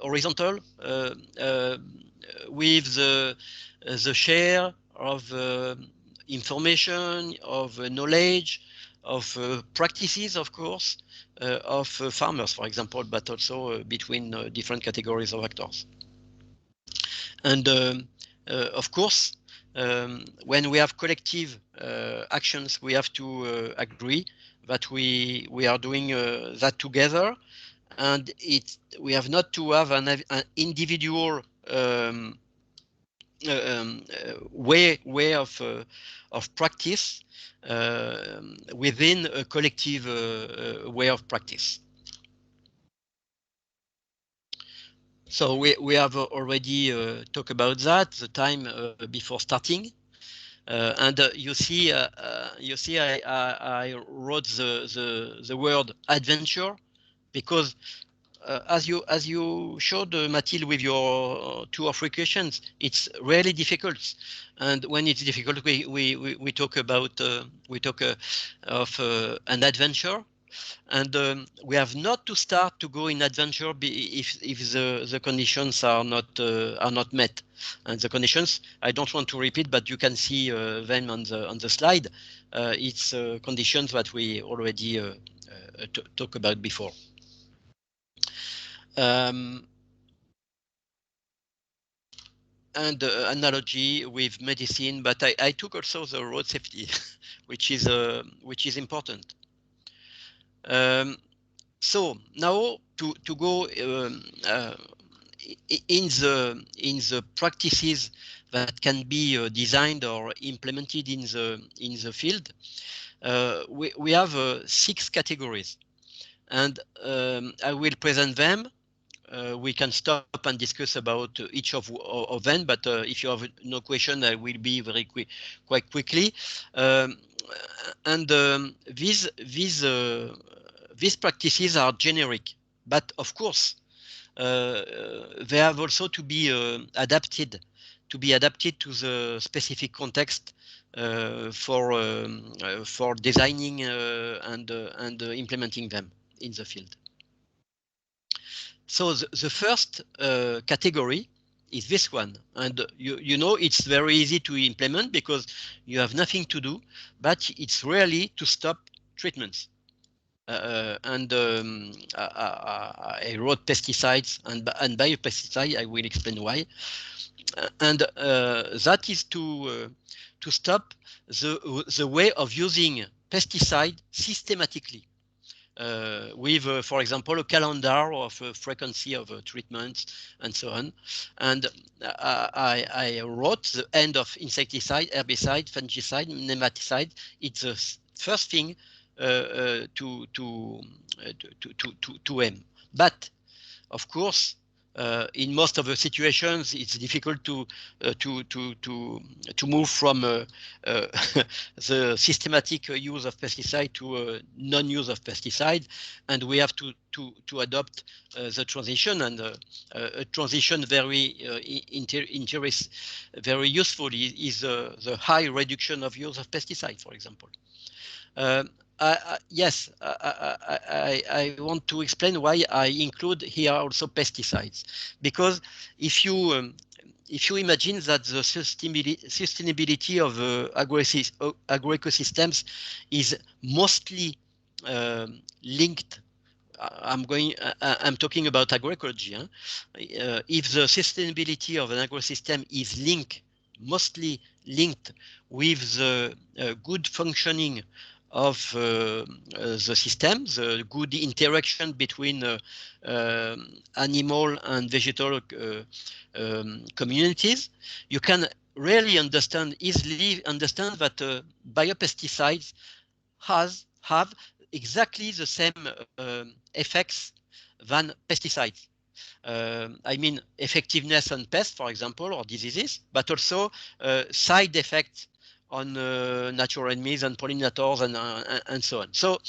horizontal with the share of information, of knowledge, of practices, of course, of farmers, for example, but also between different categories of actors. And of course, when we have collective actions, we have to agree that we are doing that together, and we have not to have an individual way of practice within a collective way of practice. So we have already talked about that, the time before starting. And you see, I wrote the word adventure because as you showed, Mathilde, with your 2 or 3 questions, it's really difficult. And when it's difficult, we talk about of an adventure. And we have not to start to go in adventure if the conditions are not met. And the conditions, I don't want to repeat, but you can see them on the slide. It's conditions that we already talked about before. And analogy with medicine, but I took also the road safety, which is important. So now to go in the practices that can be designed or implemented in the field, we have 6 categories, and I will present them. We can stop and discuss about each of them, but if you have no question, I will be very quite quickly. And these practices are generic, but of course they have also to be adapted to the specific context for designing and implementing them in the field. So the first category is this one, and you know it's very easy to implement because you have nothing to do, but it's really to stop treatments. I wrote pesticides and biopesticides. I will explain why. And that is to stop the way of using pesticide systematically. With, for example, a calendar of frequency of treatments and so on. And I wrote the end of insecticide, herbicide, fungicide, nematicide. It's the first thing to aim. But of course, in most of the situations, it's difficult to move from the systematic use of pesticide to non-use of pesticide, and we have to adopt the transition, and a transition very very useful is the high reduction of use of pesticide, for example. Yes, I want to explain why I include here also pesticides, because if you imagine that the sustainability of agroecosystems is mostly linked. I'm talking about agroecology. If the sustainability of an agro-system is mostly linked with the good functioning of the system, the good interaction between animal and vegetal communities, you can really easily understand that biopesticides have exactly the same effects than pesticides. I mean effectiveness on pests, for example, or diseases, but also side effects on natural enemies and pollinators and so on. So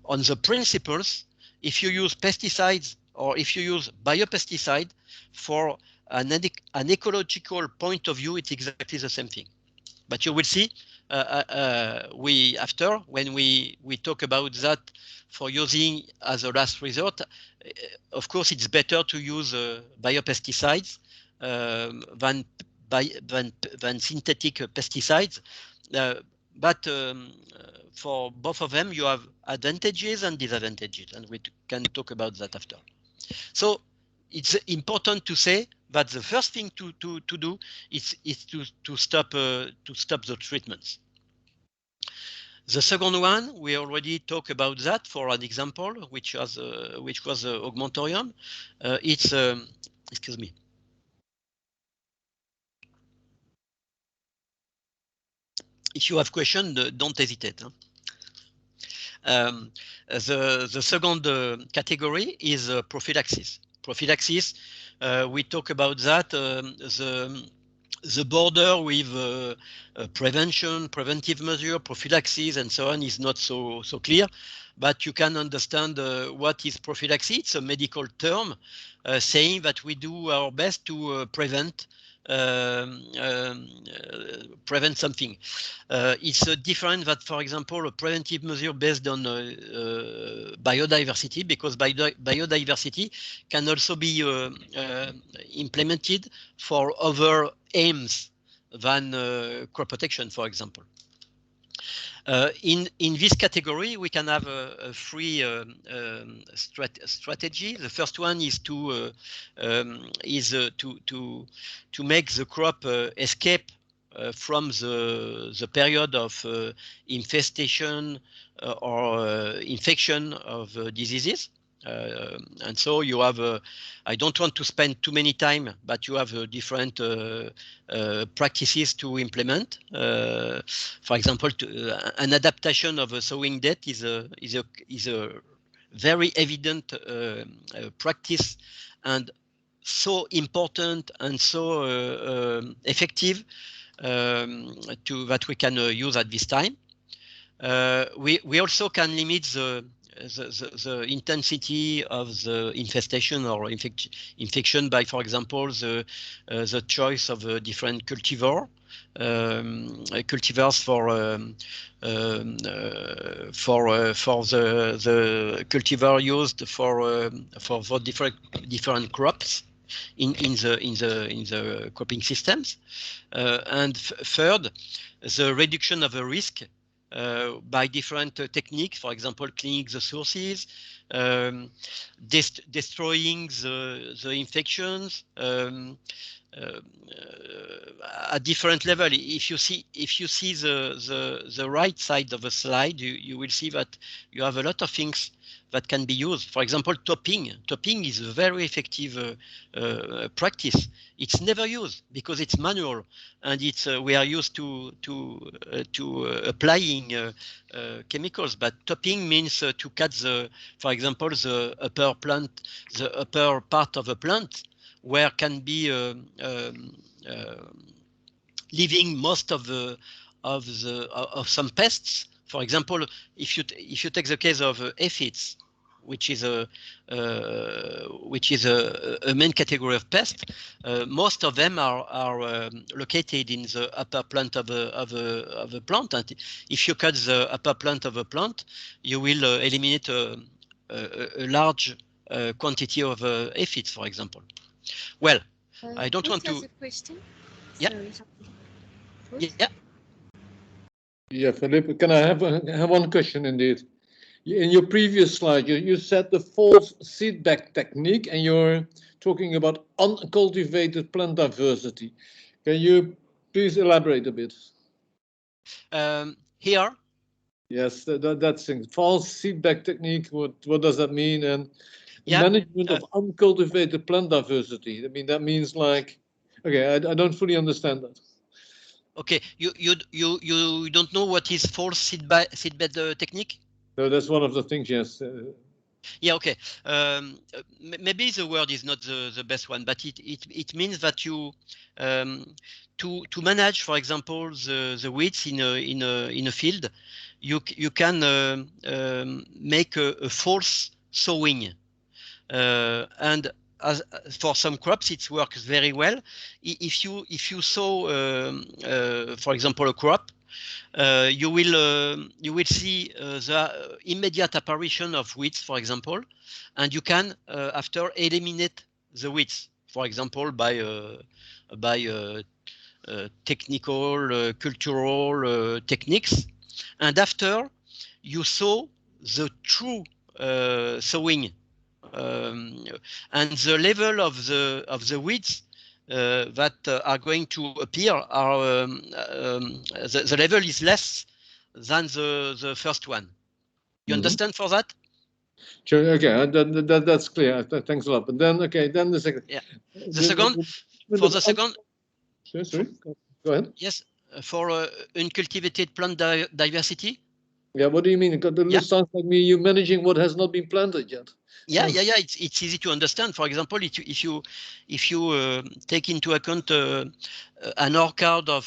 on the principles, if you use pesticides or if you use biopesticide for an ecological point of view, it's exactly the same thing. But you will see when we talk about that for using as a last resort, of course it's better to use biopesticides than synthetic pesticides. But for both of them, you have advantages and disadvantages, and we can talk about that after. So it's important to say that the first thing to do is to stop the treatments. The second one, we already talked about that for an example, which was augmentorium. It's excuse me. If you have questions, don't hesitate. The second category is prophylaxis. prophylaxis. We talk about that. The border with prevention, preventive measure, prophylaxis, and so on is not so clear. But you can understand what is prophylaxis. It's a medical term saying that we do our best to prevent something. It's different that, for example, a preventive measure based on biodiversity, because biodiversity can also be implemented for other aims than crop protection, for example. In this category, we can have a three strategy. The first one is to make the crop escape from the period of infestation or infection of diseases. And so you have, I don't want to spend too many time, but you have different practices to implement. For example, an adaptation of a sowing date is a very evident practice, and so important and so effective that we can use at this time. We also can limit the intensity of the infestation or infection by, for example, the choice of a different cultivars for the cultivar used for different crops in the cropping systems. And third, the reduction of the risk by different techniques, for example, cleaning the sources, destroying the infections at different level. If you see the right side of the slide, you will see that you have a lot of things that can be used. For example, topping. Topping is a very effective practice. It's never used because it's manual, and it's we are used to applying chemicals. But topping means to cut for example, the upper part of a plant where can be living most of some pests. For example, if you take the case of aphids, which is a main category of pest, most of them are located in the upper plant of a plant. And if you cut the upper plant of a plant, you will eliminate a large quantity of aphids, for example. Well, I don't want to. A question? Yeah. Sorry. Yeah. Yeah, Philippe, can I have one question indeed? In your previous slide, you said the false seedback technique, and you're talking about uncultivated plant diversity. Can you please elaborate a bit? Here? Yes, that's thing. False seedback technique, what does that mean? And yeah, management of uncultivated plant diversity. I mean, that means like, okay, I don't fully understand that. Okay, you don't know what is false seedbed technique? No, that's one of the things, yes. Yeah, okay. Maybe the word is not the best one, but it means that you to manage, for example, the weeds in a field, you can make a false sowing, and as for some crops it works very well. If you sow, for example, a crop, you will see the immediate apparition of weeds, for example, and you can after eliminate the weeds, for example, by technical cultural techniques, and after you sow the true sowing, and the level of the weeds that are going to appear are the level is less than the first one. You understand for that? Sure, okay, that's clear. Thanks a lot. But then, okay, then the second. Yeah. The second. Sorry, go ahead. Yes, for uncultivated plant diversity. Yeah, what do you mean? It sounds like me, you're managing what has not been planted yet. Yeah, it's easy to understand. For example, if you take into account an orchard of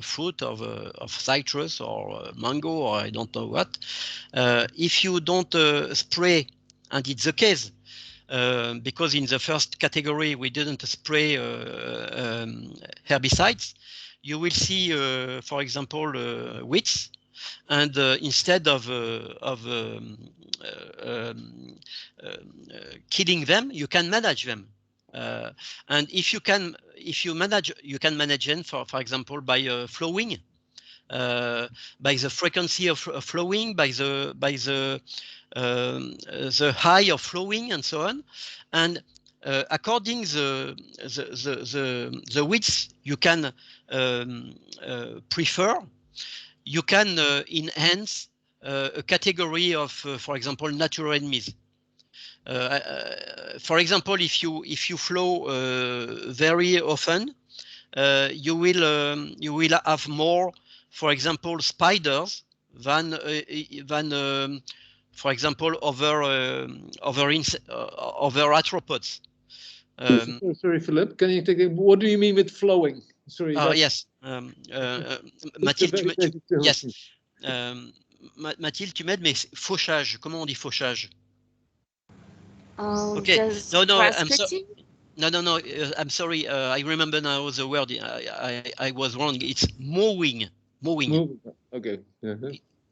fruit of citrus or mango or I don't know what, if you don't spray, and it's the case because in the first category we didn't spray herbicides, you will see, for example, weeds. And instead of killing them, you can manage them. And if you manage them, for example, by flowing, by the frequency of flowing, by the high of flowing, and so on. And according the width you can prefer, you can enhance a category of, for example, natural enemies. For example, if you flow very often, you will have more, for example, spiders than for example, other arthropods. Sorry, Philippe, can you take it? What do you mean with flowing? Sorry. Yes, Mathilde, yes. Mathilde, tu m'aides, mais fauchage, comment on dit fauchage? Okay. No, I'm sorry. I remember now the word. I was wrong. It's mowing. Mowing. Okay.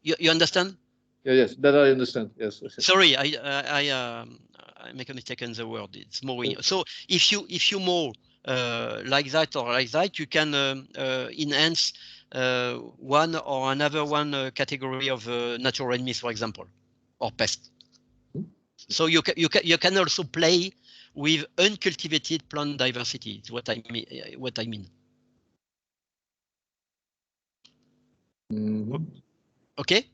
You understand? Yeah, yes, that I understand. Yes. Sorry, I make a mistake in the word. It's mowing. So if you mow like that or like that, you can enhance one or another category of natural enemies, for example, or pest. So you can also play with uncultivated plant diversity. Is what I mean. Mm-hmm. Okay.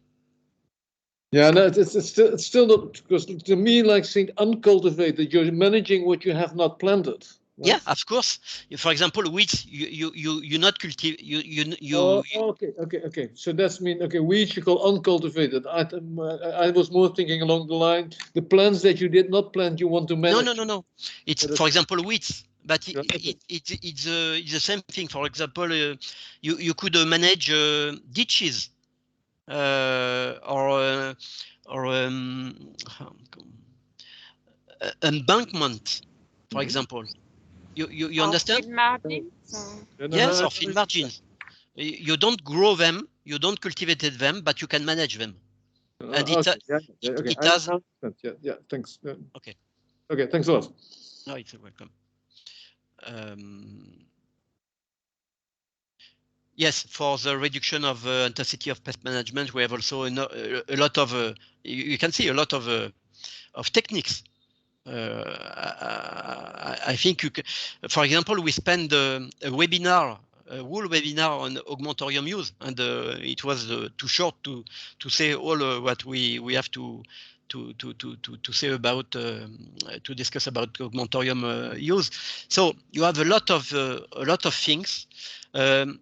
Yeah, no, it's still not, because to me, like saying uncultivated, you're managing what you have not planted. Right? Yeah, of course. For example, weeds, you not cultivate. Okay. So that's mean weeds you call uncultivated. I was more thinking along the line the plants that you did not plant you want to manage. No. It's for example weeds, but it's the same thing. For example, you could manage ditches or embankment, for example. You understand? Field margins. Yes, or field margins. You don't grow them, you don't cultivate them, but you can manage them. And it has. Yeah. Thanks. Okay. Okay. Thanks a lot. No, it's welcome. Yes, for the reduction of intensity of pest management, we have also a lot of. You can see a lot of techniques. I think you can, for example, we spent a whole webinar on augmentorium use, and it was too short to say all what we have to say about to discuss about augmentorium use. So you have a lot of things.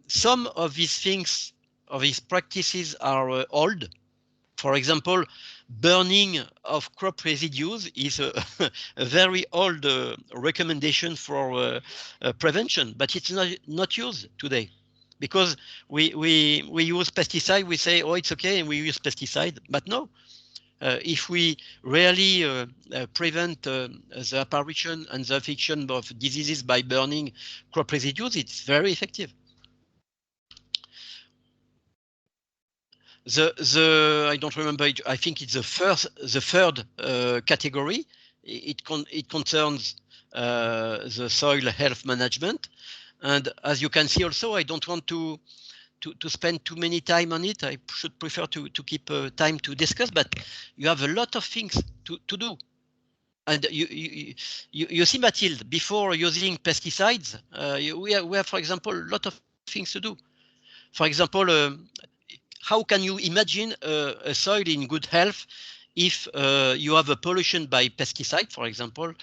Some of these things, of these practices, are old. For example, burning of crop residues is a very old recommendation for prevention, but it's not used today, because we use pesticide. We say, oh, it's okay, and we use pesticide, but no. If we really prevent the apparition and the affection of diseases by burning crop residues, it's very effective. I don't remember. I think it's the third category. It concerns the soil health management, and as you can see, also, I don't want to spend too many time on it. I should prefer to keep time to discuss. But you have a lot of things to do, and you see, Mathilde, before using pesticides, we have, for example, a lot of things to do. For example. How can you imagine a soil in good health if you have a pollution by pesticide, for example,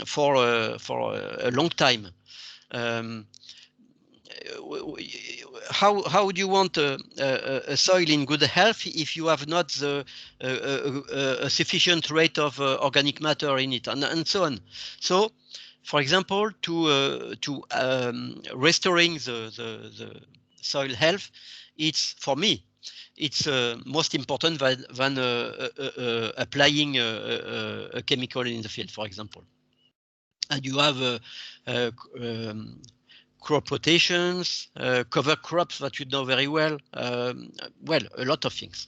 for a long time? how do you want a soil in good health if you have not the a sufficient rate of organic matter in it, and so on. So, for example, to restoring the soil health, it's, for me, it's most important than applying a chemical in the field, for example. And you have crop rotations, cover crops that you know very well. Well, a lot of things.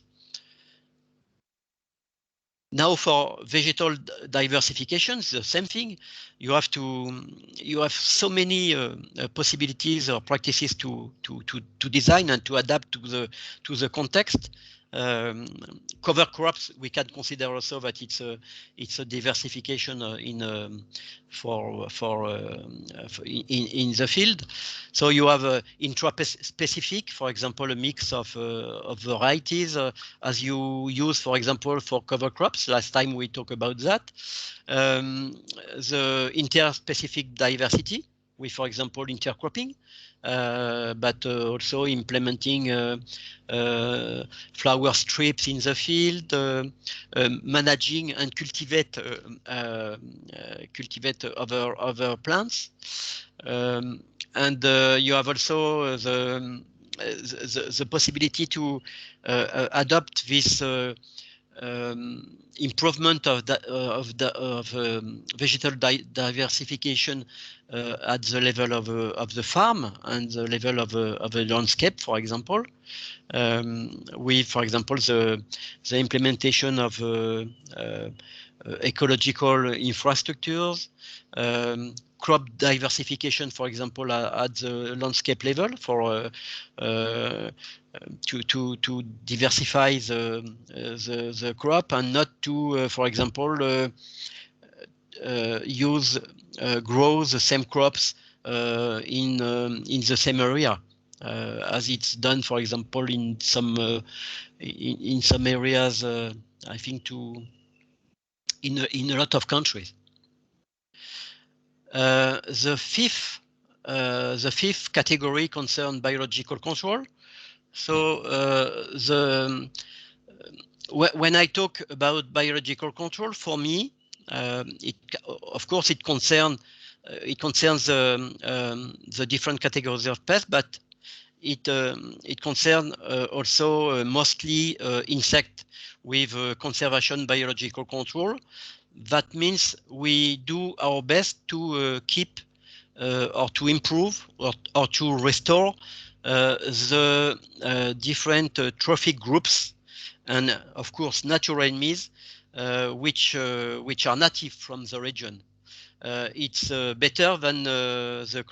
Now for vegetal diversification, the same thing. You have so many possibilities or practices to design and to adapt to the context. Cover crops, we can consider also that it's a diversification in the field. So you have intra-specific, for example, a mix of varieties as you use, for example, for cover crops. Last time we talked about that. The inter-specific diversity with, for example, intercropping, but also implementing flower strips in the field, managing and cultivate other plants, and you have also the possibility to adopt this improvement of vegetal diversification at the level of the farm and the level of a landscape, for example, with, for example, the implementation of ecological infrastructures, crop diversification, for example, at the landscape level for to diversify the crop and not to, for example, grow the same crops in the same area, as it's done, for example, in some areas. I think in a lot of countries. The fifth category concerns biological control. So when I talk about biological control, for me, of course it concerns the different categories of pests, but it concerns also mostly insect with conservation biological control. That means we do our best to keep or to improve or to restore the different trophic groups and, of course, natural enemies which are native from the region. It's better than the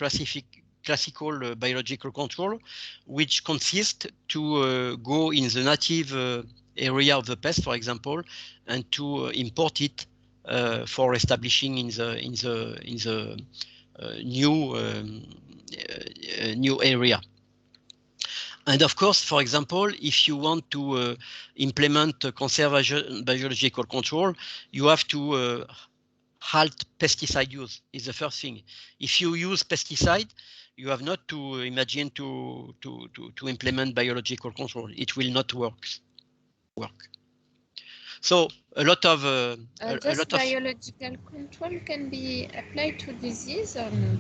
classical biological control, which consists to go in the native area of the pest, for example, and to import it for establishing in the new area. And of course, for example, if you want to implement conservation biological control, you have to halt pesticide use is the first thing. If you use pesticide, you have not to imagine to implement biological control. It will not work. So a lot of biological control can be applied to disease or not?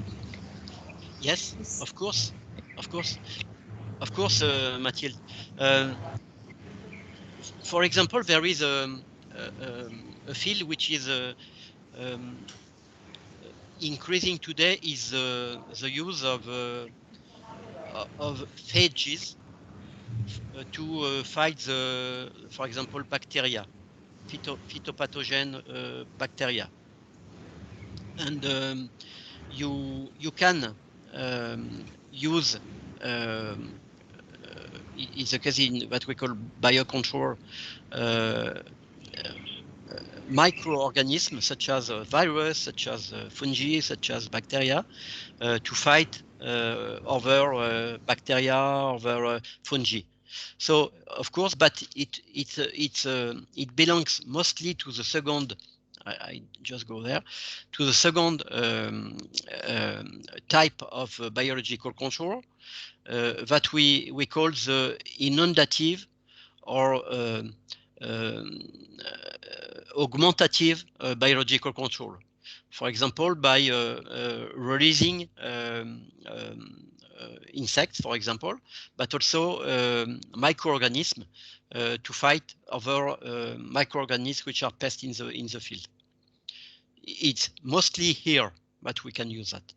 Yes, of course, Mathilde. For example, there is a field which is increasing today is the use of phages to fight the, for example, bacteria, phytopathogen bacteria, and you can use is the case in what we call biocontrol microorganisms such as virus, such as fungi, such as bacteria to fight other bacteria, other fungi. So of course, but it belongs mostly to the second. I just go there to the second type of biological control, that we call the inundative or augmentative biological control. For example, by releasing insects, for example, but also microorganisms to fight other microorganisms which are pests in the field. It's mostly here that we can use that.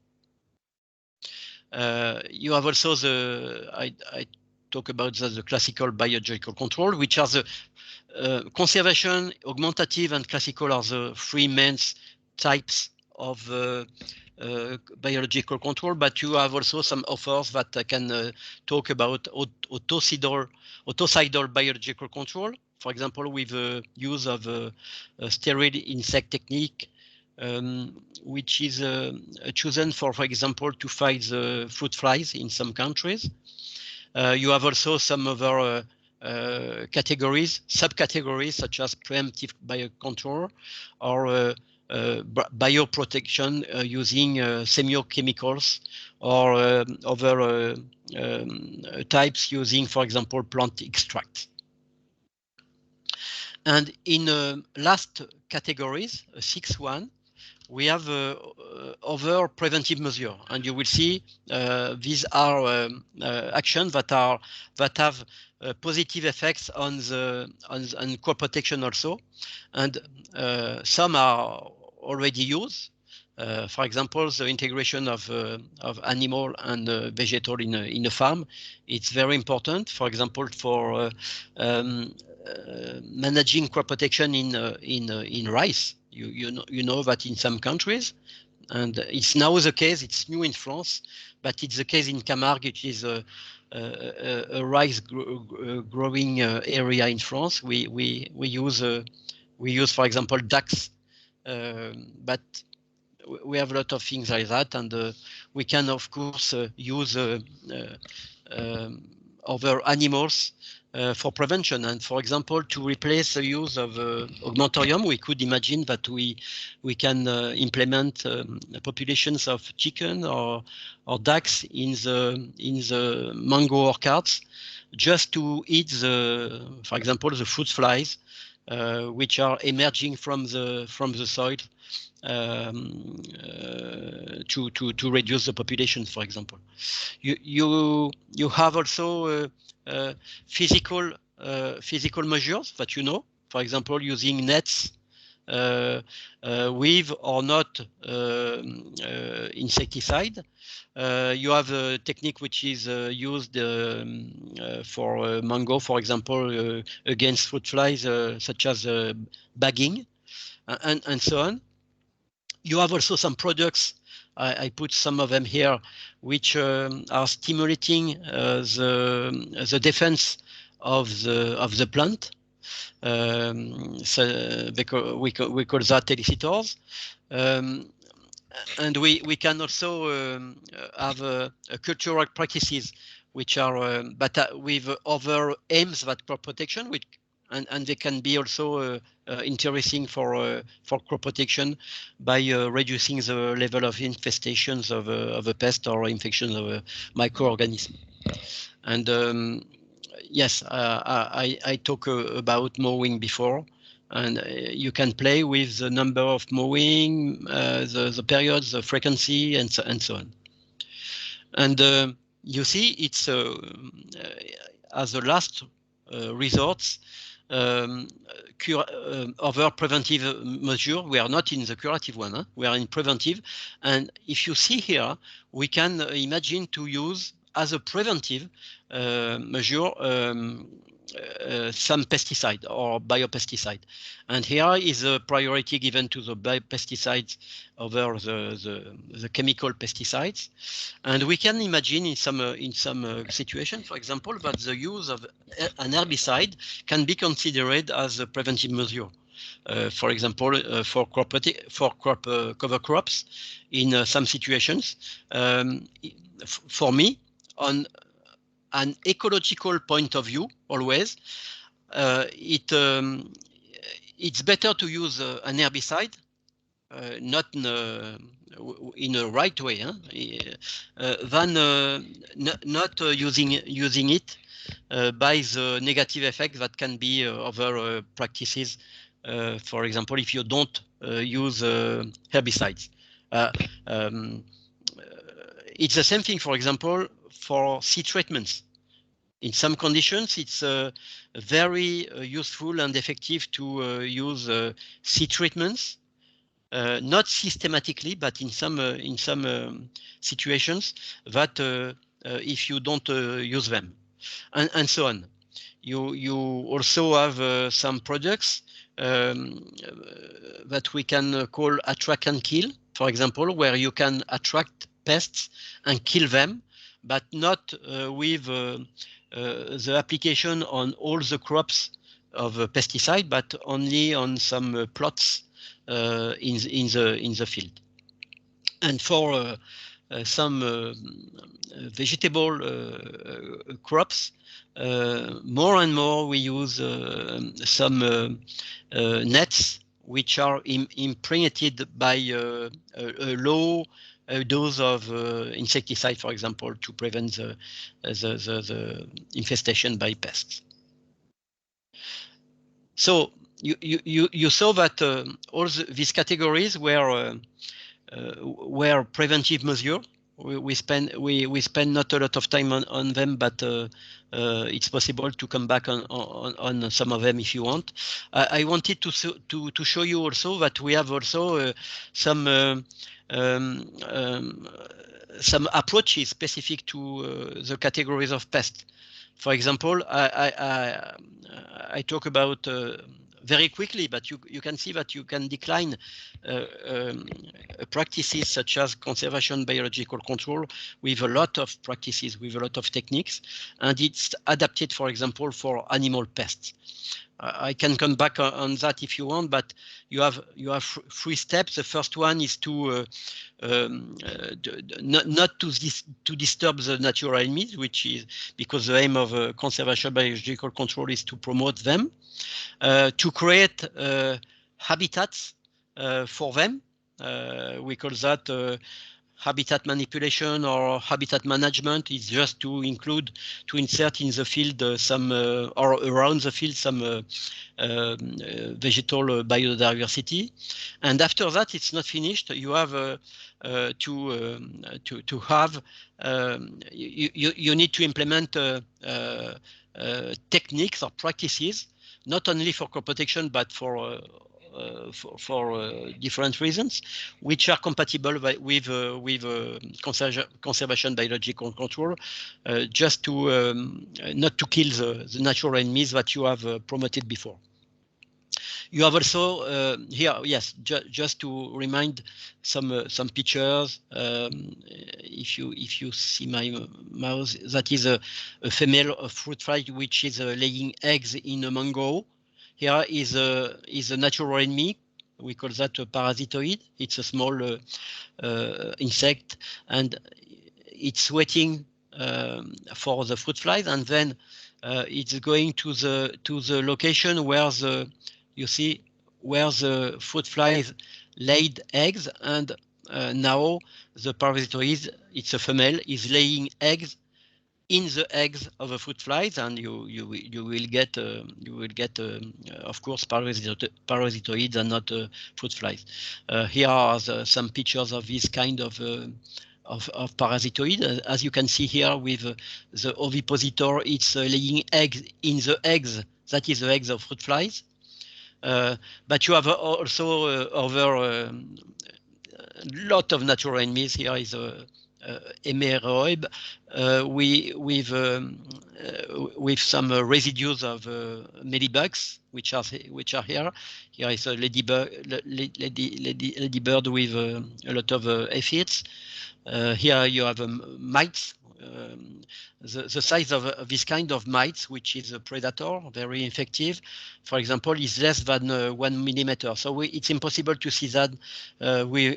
You have also I talk about the classical biological control, which are the conservation, augmentative, and classical are the three main types of biological control, but you have also some offers that I can talk about autocidal biological control, for example, with the use of a sterile insect technique, which is chosen for example, to fight the fruit flies in some countries. You have also some other categories, subcategories, such as preemptive biocontrol or bioprotection using semiochemicals or other types using, for example, plant extracts. And in last categories, sixth one, we have other preventive measures, and you will see these are actions that have positive effects on crop protection also, and some are already used. For example, the integration of animal and vegetal in a farm, it's very important. For example, for managing crop protection in rice. You know that in some countries, and it's now the case, it's new in France, but it's the case in Camargue, which is a rice growing area in France. We use for example ducks, but we have a lot of things like that, and we can of course use other animals for prevention. And for example, to replace the use of augmentorium, we could imagine that we can implement populations of chicken or ducks in the mango orchards, just to eat for example, the fruit flies which are emerging from the soil, to reduce the population, for example. You have also physical measures that for example, using nets with or not insecticide. You have a technique which is used for mango, for example, against fruit flies, such as bagging, and so on. You have also some products, I put some of them here, which are stimulating the defense of the plant. So we call that elicitors. And we can also have cultural practices which are but with other aims that crop protection, which and they can be also interesting for crop protection by reducing the level of infestations of a pest or infection of a microorganism. And yes, I talked about mowing before, and you can play with the number of mowing, the periods, the frequency, and so on. And you see, it's as a last resort, other preventive measure. We are not in the curative one, huh? We are in preventive. And if you see here, we can imagine to use as a preventive measure some pesticide or biopesticide. And here is a priority given to the biopesticides over the chemical pesticides. And we can imagine in some situation, for example, that the use of an herbicide can be considered as a preventive measure. For example, for crop cover crops in some situations. For me, on an ecological point of view, always, it's better to use an herbicide not in a right way, than not using it by the negative effect that can be other practices. For example, if you don't use herbicides. It's the same thing, for example, for seed treatments. In some conditions, it's very useful and effective to use seed treatments, not systematically, but in some situations that if you don't use them, and so on. You also have some products that we can call attract and kill, for example, where you can attract pests and kill them, but not with the application on all the crops of pesticide, but only on some plots in the field. And for some vegetable crops, more and more we use some nets which are impregnated by a low dose of insecticide, for example, to prevent the infestation by pests. So you saw that all these categories were preventive measures. We spend not a lot of time on them, but it's possible to come back on some of them if you want. I wanted to show you also that we have also some approaches specific to the categories of pests. For example, I talk about very quickly, but you can see that you can decline practices such as conservation biological control with a lot of practices, with a lot of techniques, and it's adapted, for example, for animal pests. I can come back on that if you want, but you have 3 steps. The first one is to not to disturb the natural enemies, which is because the aim of conservation biological control is to promote them, to create habitats for them. We call that habitat manipulation or habitat management. Is just to insert in the field or around the field some vegetal biodiversity. And after that, it's not finished. You have to have you need to implement techniques or practices, not only for crop protection but for different reasons, which are compatible with conservation biological control, just to not to kill the natural enemies that you have promoted before. You have also here, yes, just to remind some pictures. If you see my mouse, that is a female fruit fly which is laying eggs in a mango. Here is a natural enemy. We call that a parasitoid. It's a small insect, and it's waiting for the fruit flies, and then it's going to the location where you see where the fruit flies laid eggs, and now the parasitoid, it's a female, is laying eggs in the eggs of the fruit flies, and you will get of course parasitoids and not fruit flies. Here are some pictures of this kind of parasitoid. As you can see here with the ovipositor, it's laying eggs in the eggs. That is the eggs of fruit flies. But you have also other lot of natural enemies. Here is a emeroid with some residues of mealybugs, which are here. Here is a ladybird with a lot of aphids. Here you have mites. The size of this kind of mites, which is a predator, very effective, for example, is less than 1 millimeter. So it's impossible to see that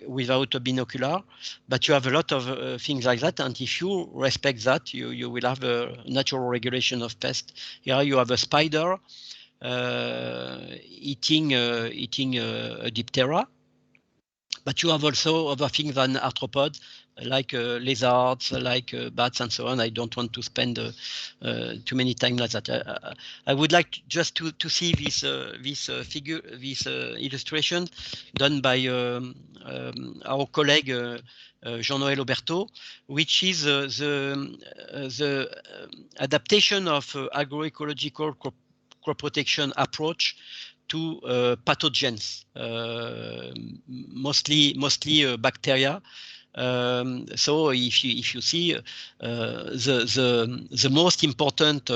without a binocular. But you have a lot of things like that, and if you respect that, you will have a natural regulation of pests. Here you have a spider eating a diptera. But you have also other things than arthropods, like lizards, like bats, and so on. I don't want to spend too many time like that. I would like just to see this figure, this illustration done by our colleague Jean-Noël Auberteau, which is the adaptation of agroecological crop protection approach to pathogens, mostly bacteria. So if you see the most important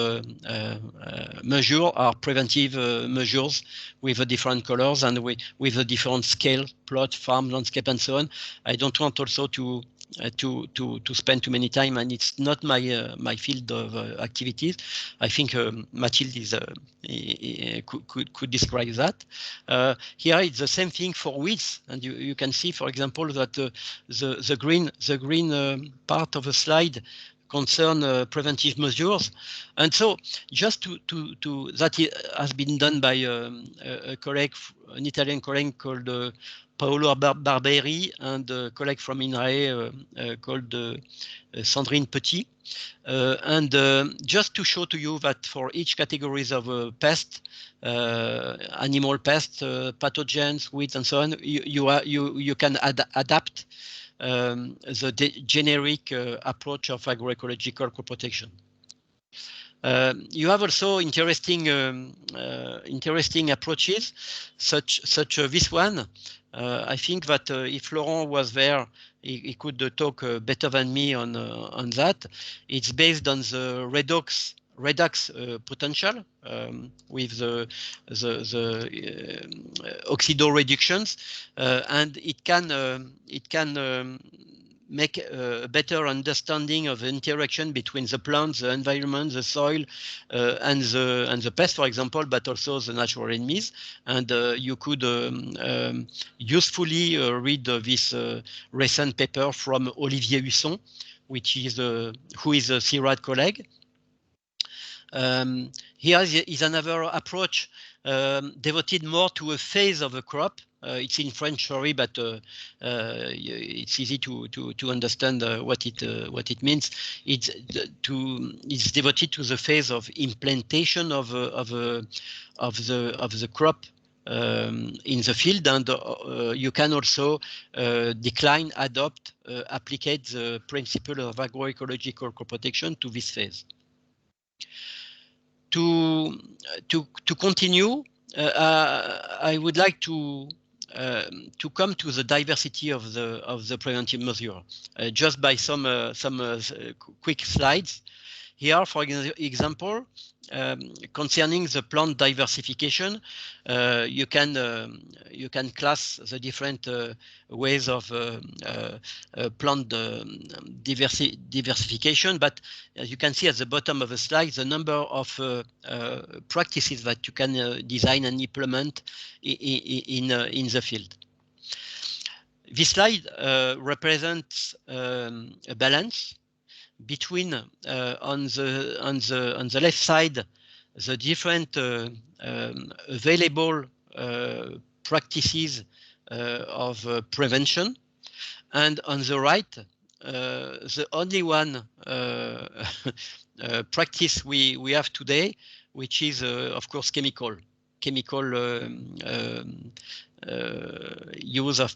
measure are preventive measures with the different colors and with the different scale, plot, farm, landscape, and so on. I don't want also to spend too many time, and it's not my my field of activities. I think Mathilde is could describe that. Here it's the same thing for weeds, and you can see, for example, that the green part of the slide concern preventive measures, and so just to that has been done by a colleague, an Italian colleague called Paolo Barberi, and a colleague from INRAE called Sandrine Petit. And just to show to you that for each categories of pest, animal pests, pathogens, weeds, and so on, you can adapt the generic approach of agroecological crop protection. You have also interesting approaches, such this one. I think that if Laurent was there, he could talk better than me on that. It's based on the redox potential with the oxido reductions, and it can make a better understanding of the interaction between the plants, the environment, the soil, and the pest, for example, but also the natural enemies. And you could usefully read this recent paper from Olivier Husson, which is who is a CIRAD colleague. Here is another approach devoted more to a phase of a crop. It's in French, sorry, but it's easy to understand what it means. It's devoted to the phase of implantation of the crop in the field, and you can also decline, adopt, apply the principle of agroecological crop protection to this phase. To continue, I would like to come to the diversity of the preventive measure, just by some quick slides. Here, for example, concerning the plant diversification, you can class the different ways of plant diversification, but as you can see at the bottom of the slide, the number of practices that you can design and implement in the field. This slide represents a balance between on the left side the different available practices of prevention, and on the right the only one practice we have today, which is of course chemical use of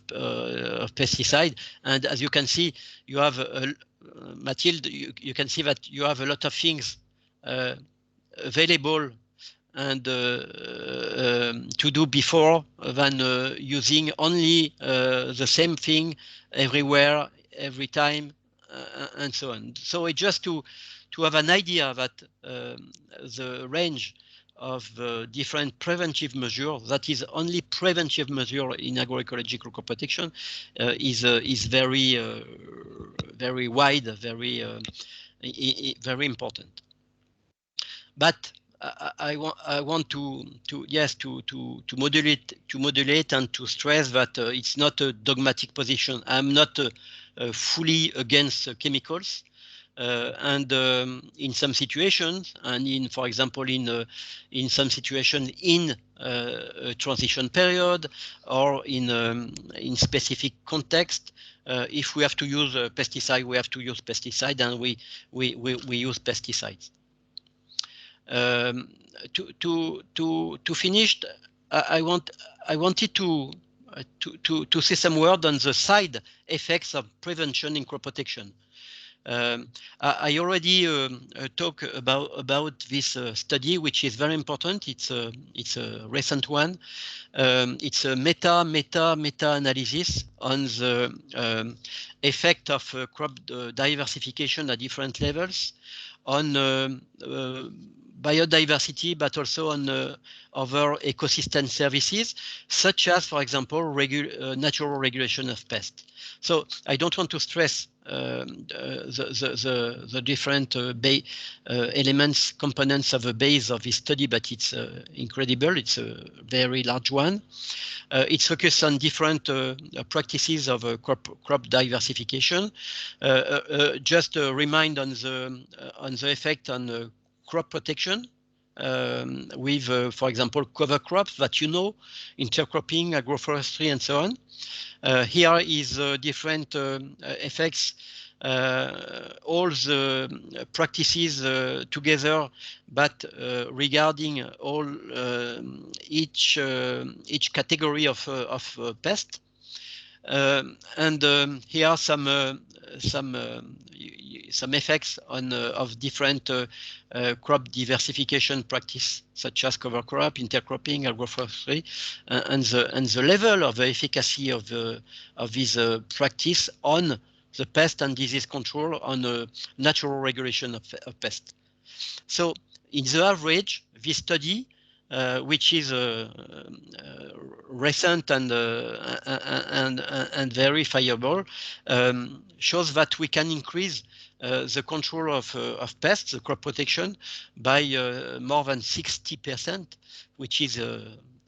pesticide. And as you can see, you have Mathilde, you can see that you have a lot of things available and to do before than using only the same thing everywhere, every time, and so on. So it's just to have an idea that the range of different preventive measures, that is only preventive measure in agroecological crop protection, is very very wide, very important. But I want to modulate and to stress that it's not a dogmatic position. I'm not fully against chemicals. And in some situations, and for example, in some situations in a transition period or in specific context, if we have to use a pesticide, we have to use pesticide, and we use pesticides. To finish, I wanted to say some word on the side effects of prevention in crop protection. I already talked about this study, which is very important. It's a recent one. It's a meta analysis on the effect of crop diversification at different levels on biodiversity, but also on other ecosystem services, such as, for example, natural regulation of pests. So I don't want to stress the different elements, components of the base of this study, but it's incredible. It's a very large one. It's focused on different practices of crop diversification. Just a remind on the effect on crop protection with, for example, cover crops that intercropping, agroforestry, and so on. Here is different effects, all the practices together, but regarding all each category of pest. And here are some effects on of different crop diversification practice, such as cover crop, intercropping, agroforestry, and the level of the efficacy of this practice on the pest and disease control, on natural regulation of pests. So, in the average, this study, which is recent and verifiable, shows that we can increase the control of pests, the crop protection, by more than 60%, which is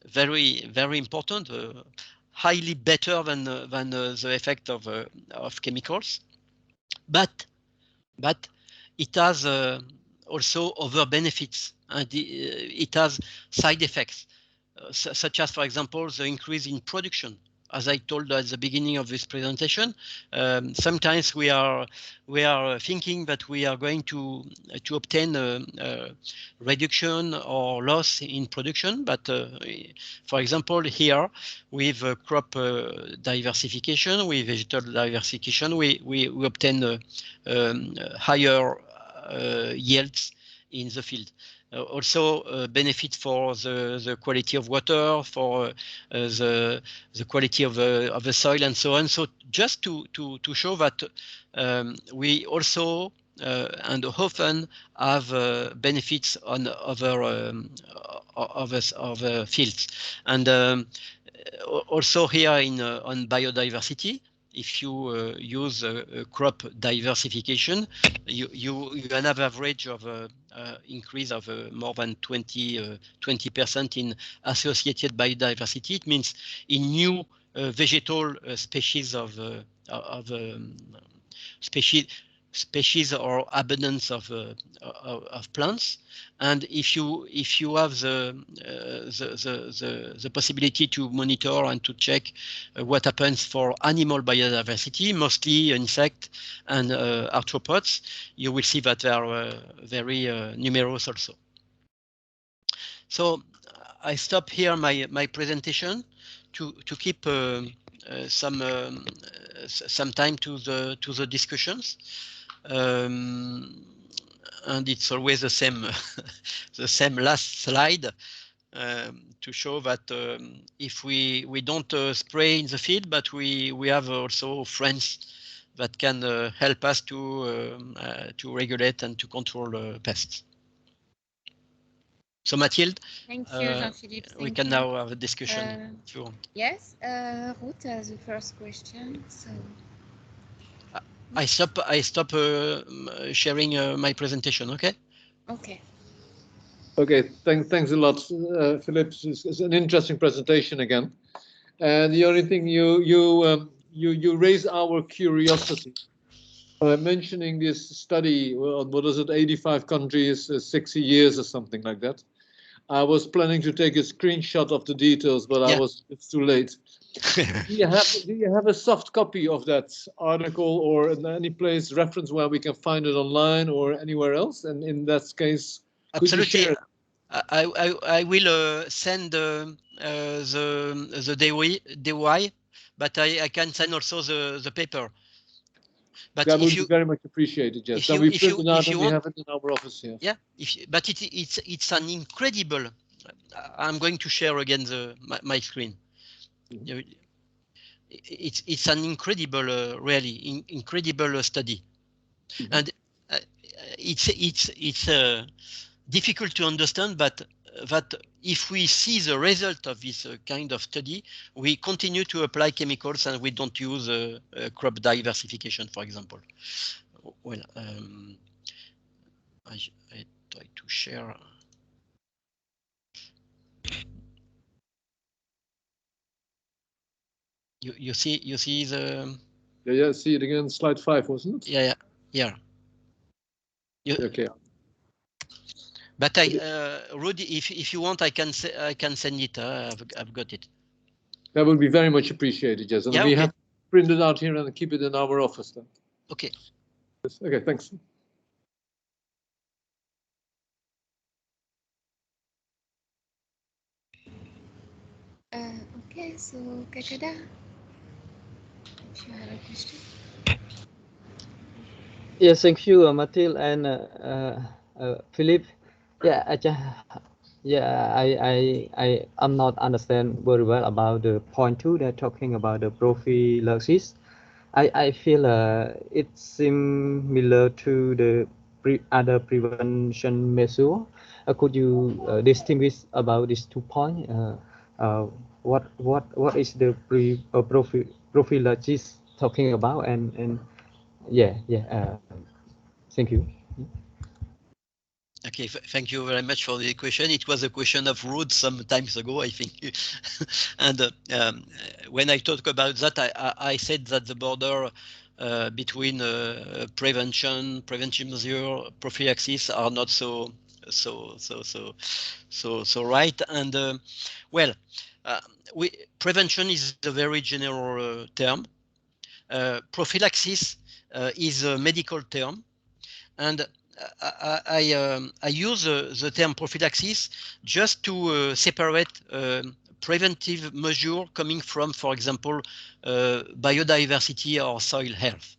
very important, highly better than the effect of chemicals. But it has also other benefits, and it has side effects, such as, for example, the increase in production. As I told at the beginning of this presentation, sometimes we are thinking that we are going to obtain a reduction or loss in production, but for example, here with crop diversification, with vegetal diversification, we obtain higher yields in the field. Also benefit for the quality of water, for the quality of the soil, and so on. So just to show that we also and often have benefits on other fields, and also here on biodiversity. If you use crop diversification, you can have average of increase of more than 20% in associated biodiversity. It means in new vegetal species of species or abundance of plants. And if you have the possibility to monitor and to check what happens for animal biodiversity, mostly insect and arthropods, you will see that they are very numerous also. So I stop here my presentation to keep some time to the discussions. And it's always the same the same last slide to show that if we don't spray in the field, but we have also friends that can help us to regulate and to control pests. So Mathilde, thank you, Jean-Philippe. we can now have a discussion if you want. Yes, Ruth has the first question. So I stop sharing my presentation. Okay. Okay. Okay. Thanks a lot, Philippe. It's an interesting presentation again. And the only thing you raise our curiosity mentioning this study, well, what is it, 85 countries, 60 years or something like that. I was planning to take a screenshot of the details, but it's too late. Do you have a soft copy of that article or in any place reference where we can find it online or anywhere else? And in that case, could you Absolutely. share it? I will send the DOI, but I can send also the paper. But That if would you be very much appreciated. Yes, if then you we if print you it out if and you we want, have it in our office here. yeah. But it's an incredible. I'm going to share again my screen. Mm-hmm. It's an incredible, really incredible study, mm-hmm. And it's difficult to understand, but that if we see the result of this kind of study, we continue to apply chemicals and we don't use crop diversification, for example. Well, I try to share. You see the. Yeah. See it again. Slide 5, wasn't it? Yeah. Okay. But Rudy, if you want, I can send it. I've got it. That would be very much appreciated, yes. And we have to print it out here and keep it in our office then. Okay. Yes. Okay, thanks. Okay, so Kakada, if you have a question. Yes, thank you, Mathilde and Philippe. Yeah, I'm not understand very well about the point 2. They're talking about the prophylaxis. I feel it's similar to the other prevention measure. Could you distinguish about these 2 points? What is the prophylaxis talking about? And thank you. Okay, thank you very much for the question. It was a question of Ruud some times ago, I think. And when I talk about that, I said that the border between preventive measure, prophylaxis are not so right. And prevention is a very general term. Prophylaxis is a medical term, and I use the term prophylaxis just to separate preventive measure coming from, for example, biodiversity or soil health.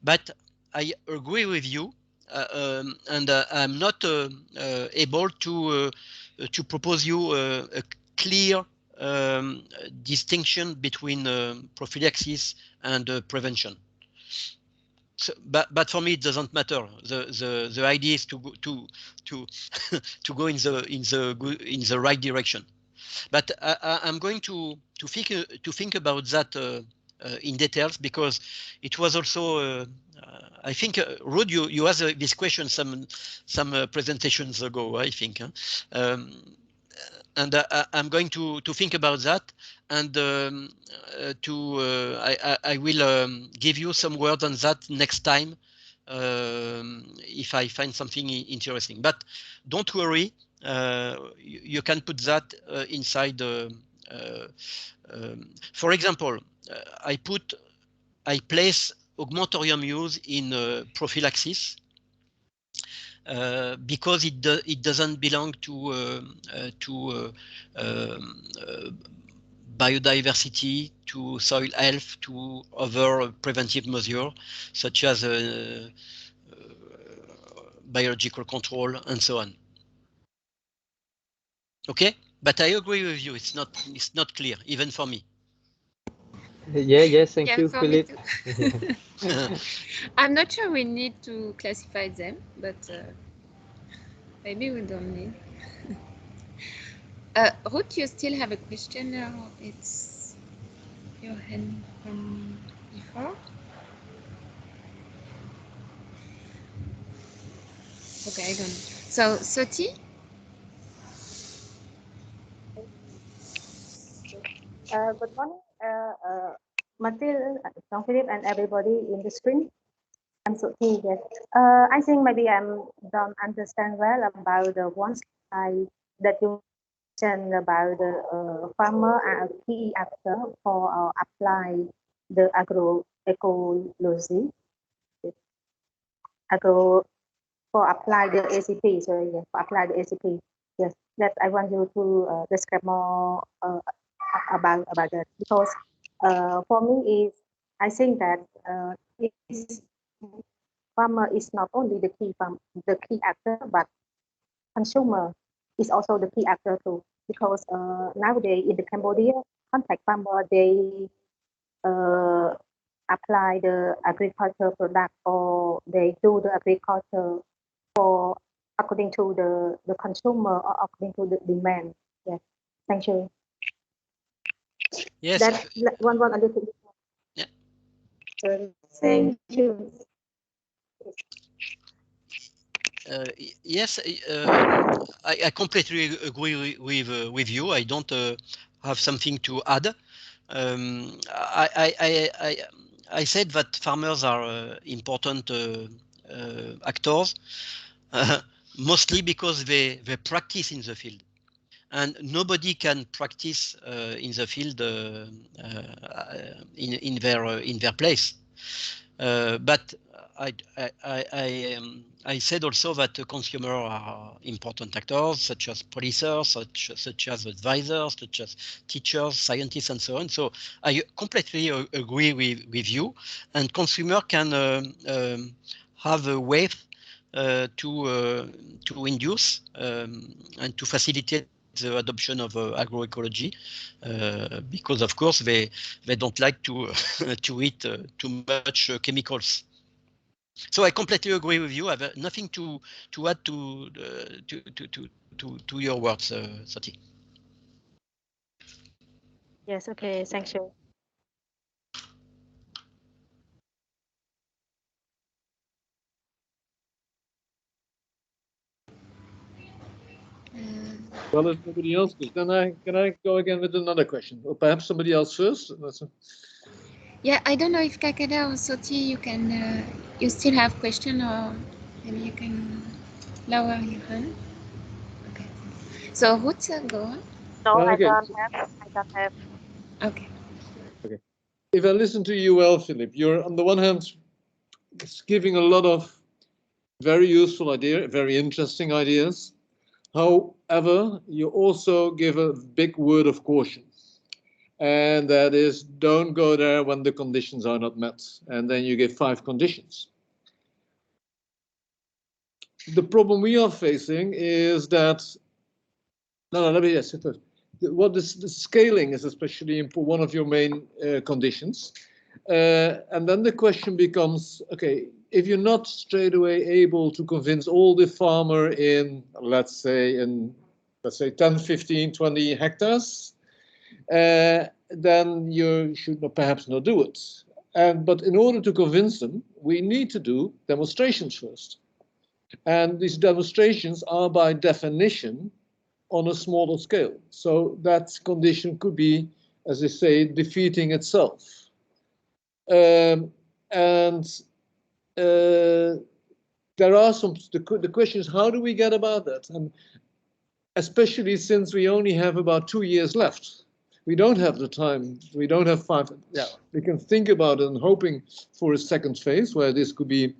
But I agree with you, and I'm not able to propose you a clear distinction between prophylaxis and prevention. So, but for me it doesn't matter. The idea is to go to go in the right direction. But I'm going to think about that in details, because it was also I think Ruud, you asked this question some presentations ago, I think. And I'm going to think about that, and I will give you some words on that next time if I find something interesting. But don't worry, you can put that inside. For example, I place augmentorium use in prophylaxis. Because it doesn't belong to biodiversity, to soil health, to other preventive measures such as biological control and so on. Okay, but I agree with you. It's not clear even for me. Yes, thank you, Philippe. I'm not sure we need to classify them, but maybe we don't need. Ruth, you still have a question, or it's your hand from before? Okay, I don't. So, Soti? Good morning, Mathilde, Jean-Philippe, and everybody in the screen. I'm so yes. I think maybe I don't understand well about the one slide that you mentioned about the farmer are a key actor for apply the agroecology, agro for apply the ACP. Sorry, yes, for apply the ACP. Yes, that I want you to describe more about that, because for me is I think that is farmer is not only the key actor, but consumer is also the key actor too. Because nowadays in the Cambodia, contact farmer they uh, apply the agriculture product, or they do the agriculture for according to the consumer or according to the demand. Yes, thank you. Yes. That one a little bit. Yeah. Thank you. Yes, I completely agree with you. I don't have something to add. I said that farmers are important actors, mostly because they practice in the field, and nobody can practice in the field in their place. But I said also that consumers are important actors, such as policers, such as advisors, such as teachers, scientists, and so on. So I completely agree with you. And consumer can have a way to induce and to facilitate the adoption of agroecology, because of course they don't like to to eat too much chemicals. So I completely agree with you. I have nothing to add to your words, Sati. Yes, okay, thank you. Well, if nobody else does, then can I go again with another question? Or perhaps somebody else first? Yeah, I don't know if Kakeda or Soti, you can, you still have question, or maybe you can lower your hand. Okay. So Ruth, go on. No, I Okay. don't have. I don't have. Okay. Okay. If I listen to you well, Philippe, you're on the one hand giving a lot of very useful ideas, very interesting ideas. However, you also give a big word of caution. And that is, don't go there when the conditions are not met. And then you give 5 conditions. The problem we are facing is that, let me just say first. What is the scaling is especially one of your main conditions. And then the question becomes, okay, if you're not straight away able to convince all the farmer in, let's say 10, 15, 20 hectares, then you should perhaps not do it. But in order to convince them, we need to do demonstrations first. And these demonstrations are by definition on a smaller scale. So that condition could be, as I say, defeating itself. And there are some, the question is, how do we get about that? And especially since we only have about 2 years left. We don't have the time, we don't have 5, yeah, we can think about it and hoping for a second phase where this could be,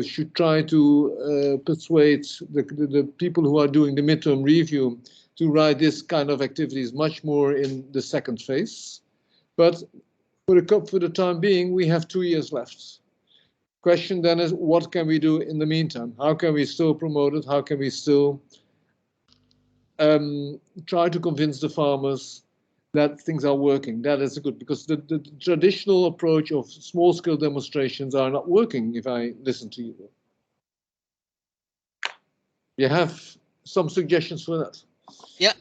should try to persuade the people who are doing the midterm review to write this kind of activities much more in the second phase. But for the time being, we have 2 years left. Question then is, what can we do in the meantime? How can we still promote it? How can we still try to convince the farmers that things are working? That is good, because the traditional approach of small-scale demonstrations are not working, if I listen to you. You have some suggestions for that? Yeah.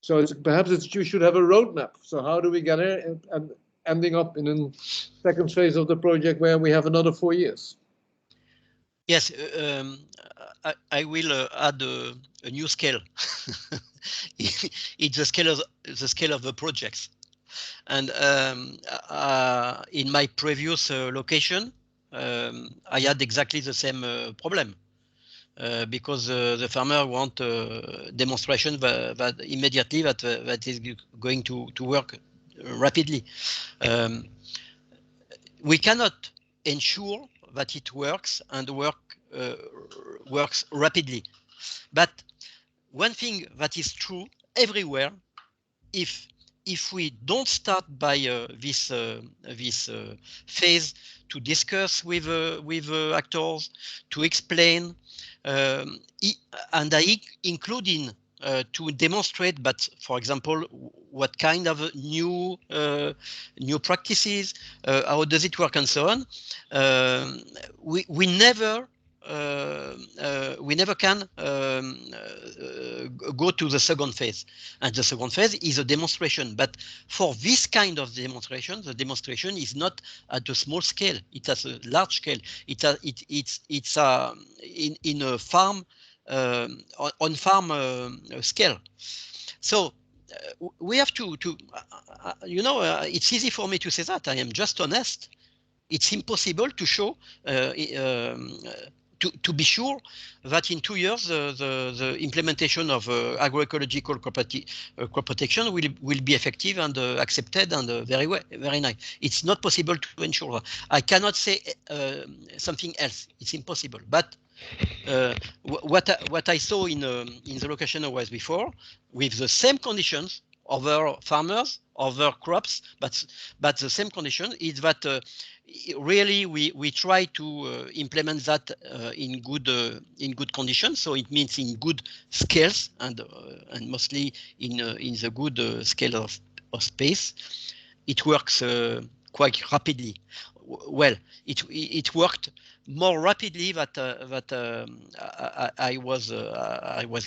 So perhaps you should have a roadmap. So how do we get there and ending up in a second phase of the project where we have another 4 years? Yes, I will add a new scale. It's the scale of the projects. And in my previous location, I had exactly the same problem. Because the farmer want demonstration that immediately that is going to work rapidly. We cannot ensure that it works and works rapidly. But one thing that is true everywhere, if we don't start by this phase to discuss with actors, to explain, and I include in to demonstrate, but for example, what kind of new practices, how does it work, and so on. We never can go to the second phase, and the second phase is a demonstration. But for this kind of demonstration, the demonstration is not at a small scale; it's at a large scale. It's in a farm, on farm scale. So we have to it's easy for me to say that. I am just honest. It's impossible to show to be sure that in 2 years the implementation of agroecological crop protection will be effective and accepted and very nice. It's not possible to ensure that. I cannot say something else. It's impossible. But what I saw in the location I was before, with the same conditions, other farmers, other crops, but the same condition is that really we try to implement that in good conditions. So it means in good scales and mostly in the good scale of space. It works quite rapidly. Well, it worked more rapidly that I was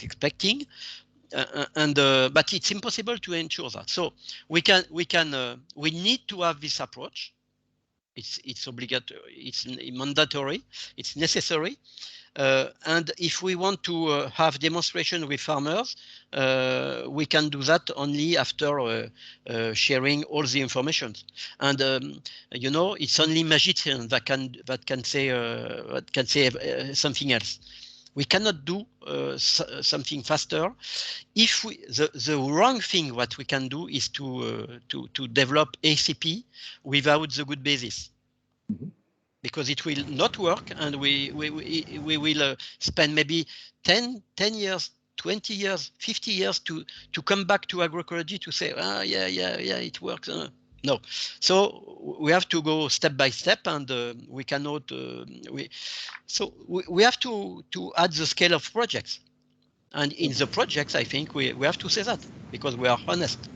expecting. But it's impossible to ensure that. So we need to have this approach. It's obligatory. It's mandatory. It's necessary. And if we want to have demonstration with farmers, we can do that only after sharing all the information. And it's only magicians that can say something else. We cannot do something faster. If the wrong thing what we can do is to develop ACP without the good basis. Mm-hmm. Because it will not work, and we will spend maybe 10 years, 20 years, 50 years to come back to agroecology to say, yeah, it works. No, so we have to go step by step, and we cannot. We have to add the scale of projects, and in the projects, I think we have to say that because we are honest.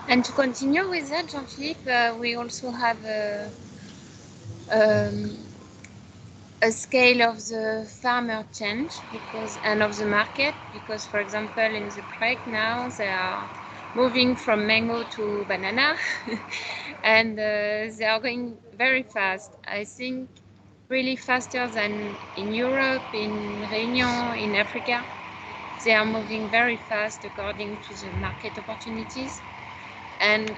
And to continue with that, Jean-Philippe, we also have a scale of the farmer change and of the market, because for example in the break now they are moving from mango to banana and they are going very fast. I think really faster than in Europe, in Réunion, in Africa. They are moving very fast according to the market opportunities, and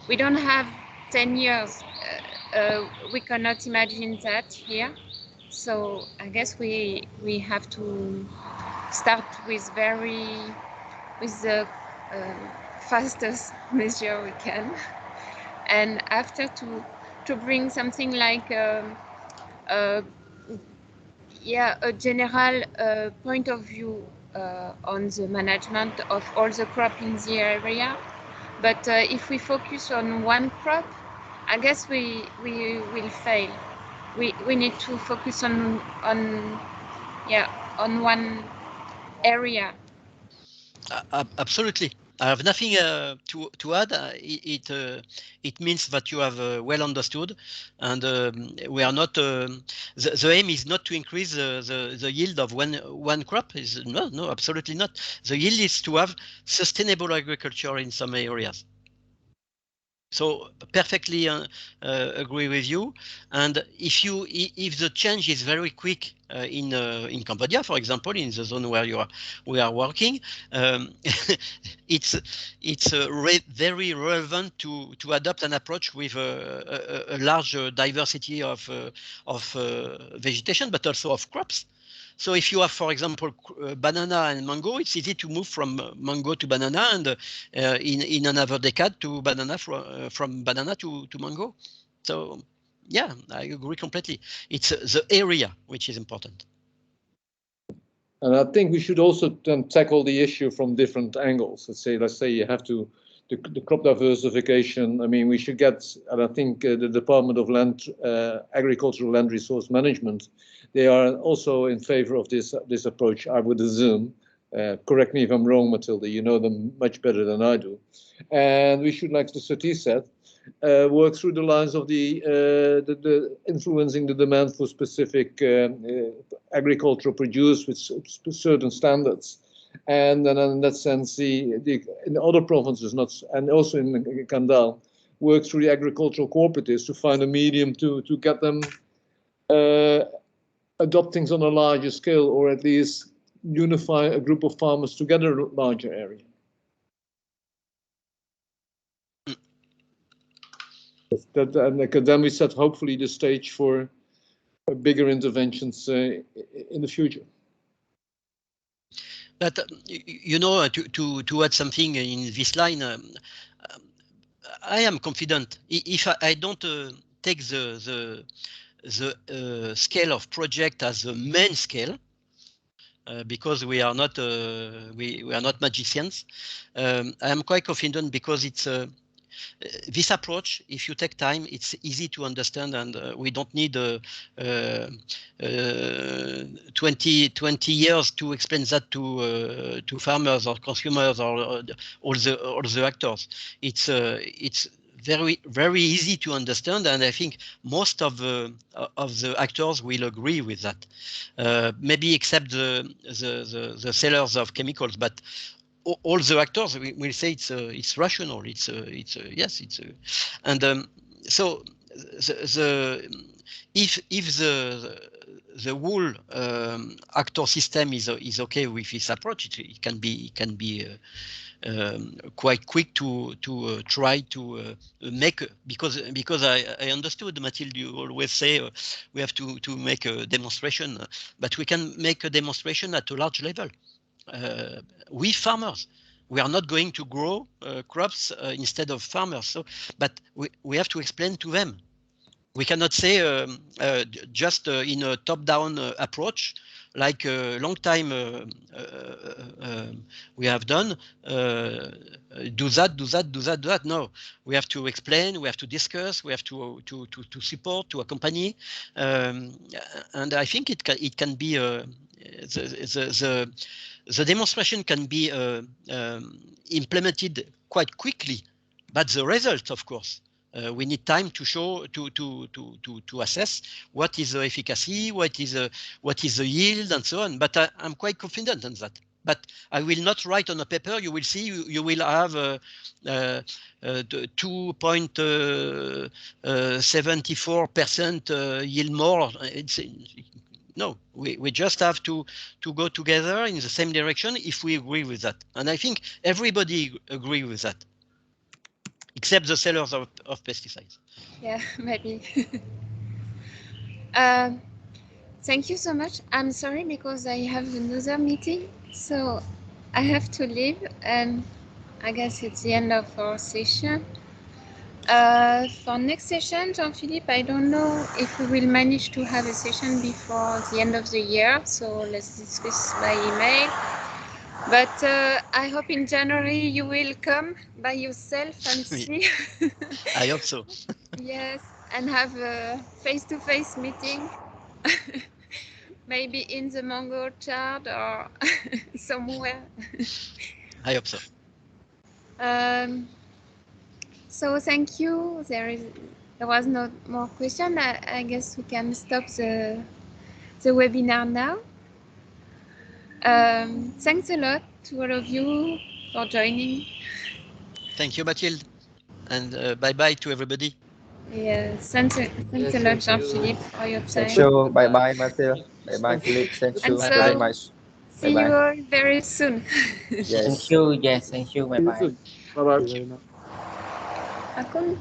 we don't have 10 years. We cannot imagine that here. So I guess we have to start with the fastest measure we can, and after to bring something like a general point of view on the management of all the crop in the area. But if we focus on one crop, I guess we will fail. We need to focus on one area. Absolutely. I have nothing to add. It means that you have well understood, and we are not. The aim is not to increase the yield of one crop. No, absolutely not. The yield is to have sustainable agriculture in some areas. So perfectly agree with you. And if the change is very quick in Cambodia, for example, in the zone where we are working, it's very relevant to adopt an approach with a large diversity of vegetation, but also of crops. So if you have, for example, banana and mango, it's easy to move from mango to banana, and in another decade to banana from banana to mango. So yeah, I agree completely. It's the area which is important. And I think we should also then tackle the issue from different angles. Let's say you have to the crop diversification. I mean, we should get, and I think the Department of Agricultural Land Resource Management, they are also in favor of this approach, I would assume. Correct me if I'm wrong, Matilda. You know them much better than I do. And we should, like the Sati said, work through the lines of the influencing the demand for specific agricultural produce with certain standards. And then in that sense, in the other provinces, and also in Kandal, work through the agricultural cooperatives to find a medium to get them adopt things on a larger scale, or at least unify a group of farmers together in a larger area. And then we set hopefully the stage for bigger interventions in the future. But you know, to add something in this line, I am confident. If I don't take the scale of project as the main scale, because we are not magicians, I am quite confident, because it's this approach, if you take time, it's easy to understand, and we don't need 20 years to explain that to farmers or consumers or all the actors. It's very easy to understand, and I think most of the actors will agree with that. Maybe except the sellers of chemicals, but all the actors will say it's rational. Yes, and so if the whole actor system is okay with this approach, it can be quite quick to try to make, because I understood, Mathilde, you always say we have to make a demonstration, but we can make a demonstration at a large level. We farmers, we are not going to grow crops instead of farmers. So, but we have to explain to them. We cannot say just in a top-down approach, like a long time we have done. Do that. No, we have to explain. We have to discuss. We have to support, to accompany, and I think it can be the demonstration can be implemented quite quickly, but the result, of course, we need time to show, to assess what is the efficacy, what is the yield, and so on. But I'm quite confident on that. But I will not write on a paper. You will see. You will have 2.74% yield more. No, we just have to go together in the same direction if we agree with that. And I think everybody agree with that, except the sellers of pesticides. Yeah, maybe. Thank you so much. I'm sorry because I have another meeting, so I have to leave, and I guess it's the end of our session. For next session, Jean-Philippe, I don't know if we will manage to have a session before the end of the year, so let's discuss by email. But I hope in January you will come by yourself and see. I hope so. Yes, and have a face-to-face meeting. Maybe in the mango orchard or somewhere. I hope so. So thank you. There was no more question. I guess we can stop the webinar now. Thanks a lot to all of you for joining. Thank you, Mathilde. and bye-bye to everybody. Yeah, thanks a Yes, lot, thank you. Jean-Philippe, for your Thank time. you. Bye bye, Matthew. Bye bye, Thank you. Philip. Thank And you so, very much. Bye see you bye. all very soon. Thank Yes. you. Yes, thank you. Bye See you bye. soon. Bye-bye. Thank you very much. Akun.